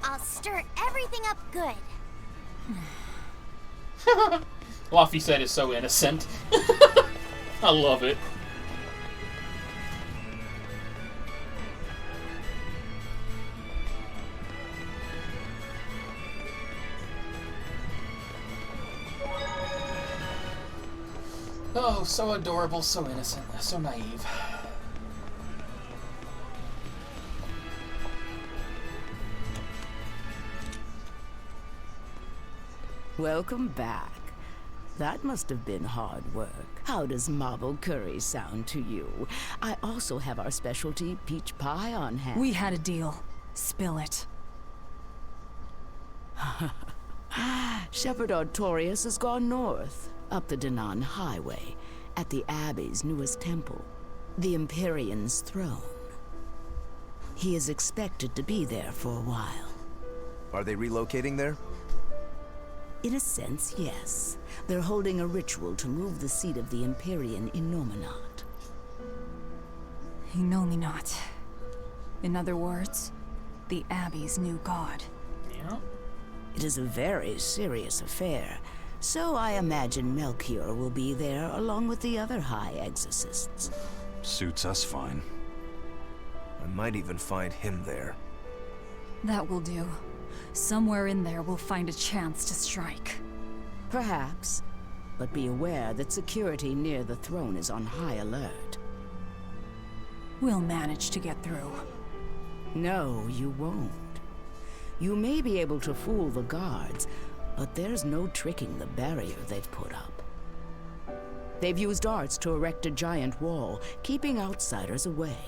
I'll stir everything up good. Luffy said is so innocent. I love it. Oh, so adorable, so innocent, so naive. Welcome back. That must have been hard work. How does marble curry sound to you? I also have our specialty peach pie on hand. We had a deal. Spill it. Shepherd Artorias has gone north, up the Danan Highway, at the Abbey's newest temple, the Empyrean's throne. He is expected to be there for a while. Are they relocating there? In a sense, yes. They're holding a ritual to move the seat of the Empyrean in Nominat. Nominat. In other words, the Abbey's new god. Yeah. It is a very serious affair, so I imagine Melchior will be there along with the other high exorcists. Suits us fine. I might even find him there. That will do. Somewhere in there we'll find a chance to strike. Perhaps, but be aware that security near the throne is on high alert. We'll manage to get through. No, you won't. You may be able to fool the guards, but there's no tricking the barrier they've put up. They've used arts to erect a giant wall, keeping outsiders away.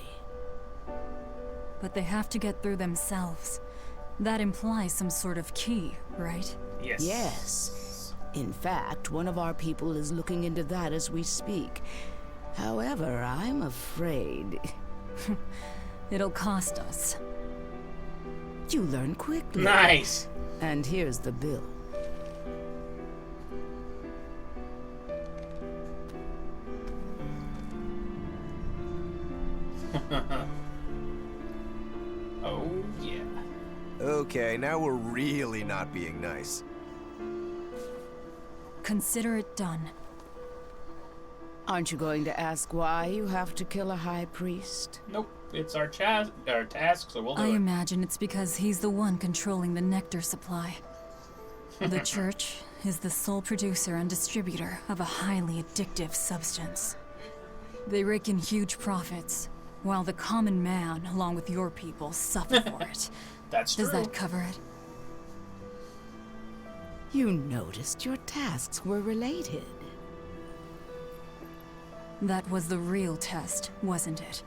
But they have to get through themselves. That implies some sort of key, right? Yes. Yes. In fact, one of our people is looking into that as we speak. However, I'm afraid... It'll cost us. You learn quickly. Nice. And here's the bill. Oh, yeah. Okay, now we're really not being nice. Consider it done. Aren't you going to ask why you have to kill a high priest? Nope, it's our task, so we'll do I it. imagine it's because he's the one controlling the nectar supply. The church is the sole producer and distributor of a highly addictive substance. They rake in huge profits, while the common man, along with your people, suffer for it. That's Does true. that cover it? You noticed your tasks were related. That was the real test, wasn't it?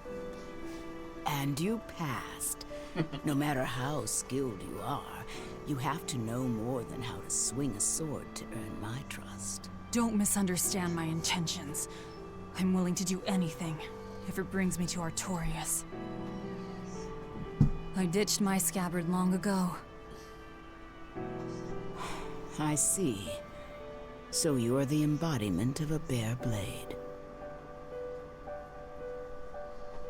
And you passed. No matter how skilled you are, you have to know more than how to swing a sword to earn my trust. Don't misunderstand my intentions. I'm willing to do anything, if it brings me to Artorias. I ditched my scabbard long ago. I see. So you are the embodiment of a bare blade.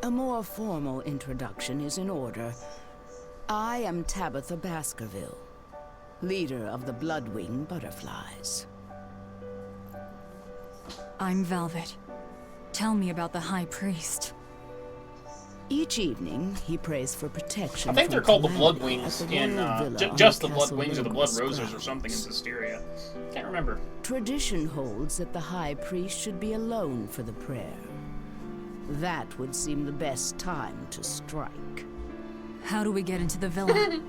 A more formal introduction is in order. I am Tabitha Baskerville, leader of the Bloodwing Butterflies. I'm Velvet. Tell me about the High Priest. Each evening, he prays for protection. I think they're called the Blood Wings in just the Blood Castle Wings or the Blood Roses or grounds. something in Berseria. Can't remember. Tradition holds that the High Priest should be alone for the prayer. That would seem the best time to strike. How do we get into the villa?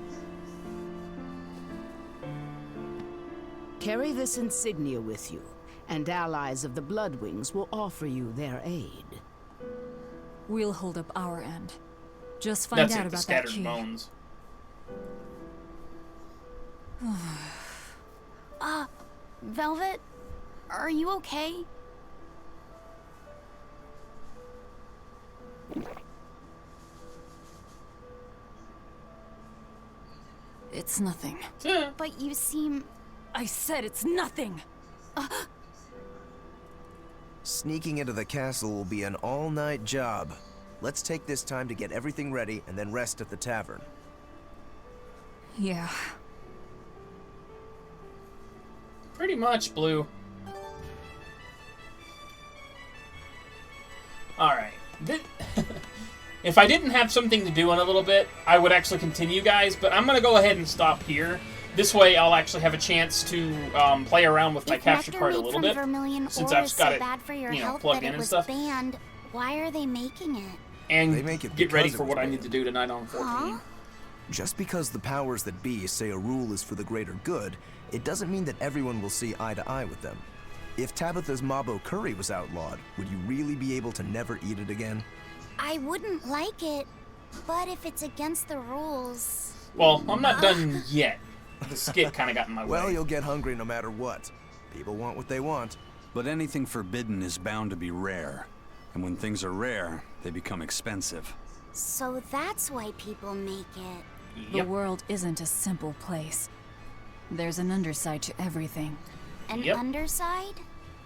Carry this insignia with you, and allies of the Bloodwings will offer you their aid. We'll hold up our end. Just find That's out it, the about that scattered key. bones. Velvet, are you okay? It's nothing. But you seem... I said it's nothing! Sneaking into the castle will be an all-night job. Let's take this time to get everything ready and then rest at the tavern. Yeah. Pretty much, Blue. Alright. If I didn't have something to do in a little bit, I would actually continue, guys, but I'm going to go ahead and stop here. This way, I'll actually have a chance to play around with my capture card a little bit, since I've got it, plugged in and stuff. Banned, why are they making it? And They make it get ready because for it what was I need to do tonight on 14. Huh? Just because the powers that be say a rule is for the greater good, it doesn't mean that everyone will see eye to eye with them. If Tabitha's Mabo curry was outlawed, would you really be able to never eat it again? I wouldn't like it, but if it's against the rules... Well, I'm not done yet. The skit kind of got in my way. Well, you'll get hungry no matter what. People want what they want. But anything forbidden is bound to be rare. And when things are rare, they become expensive. So that's why people make it. The world isn't a simple place. There's an underside to everything. An underside?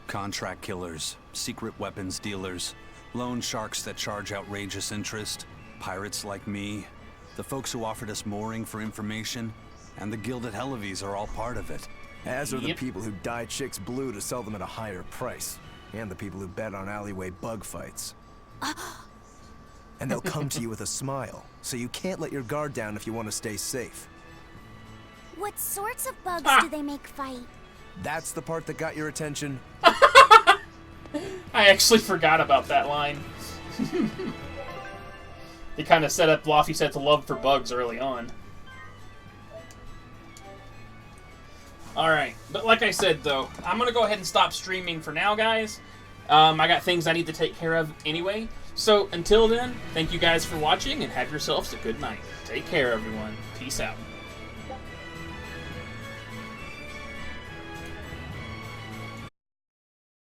Contract killers, secret weapons dealers, loan sharks that charge outrageous interest, pirates like me, the folks who offered us mooring for information, and the Gilded Hellevies are all part of it. As are the people who dye chicks blue to sell them at a higher price. And the people who bet on alleyway bug fights. And they'll come to you with a smile, so you can't let your guard down if you want to stay safe. What sorts of bugs do they make fight? That's the part that got your attention. I actually forgot about that line. They kind of set up Lofty Set's love for bugs early on. Alright, but like I said, though, I'm going to go ahead and stop streaming for now, guys. I got things I need to take care of anyway. So, until then, thank you guys for watching, and have yourselves a good night. Take care, everyone. Peace out.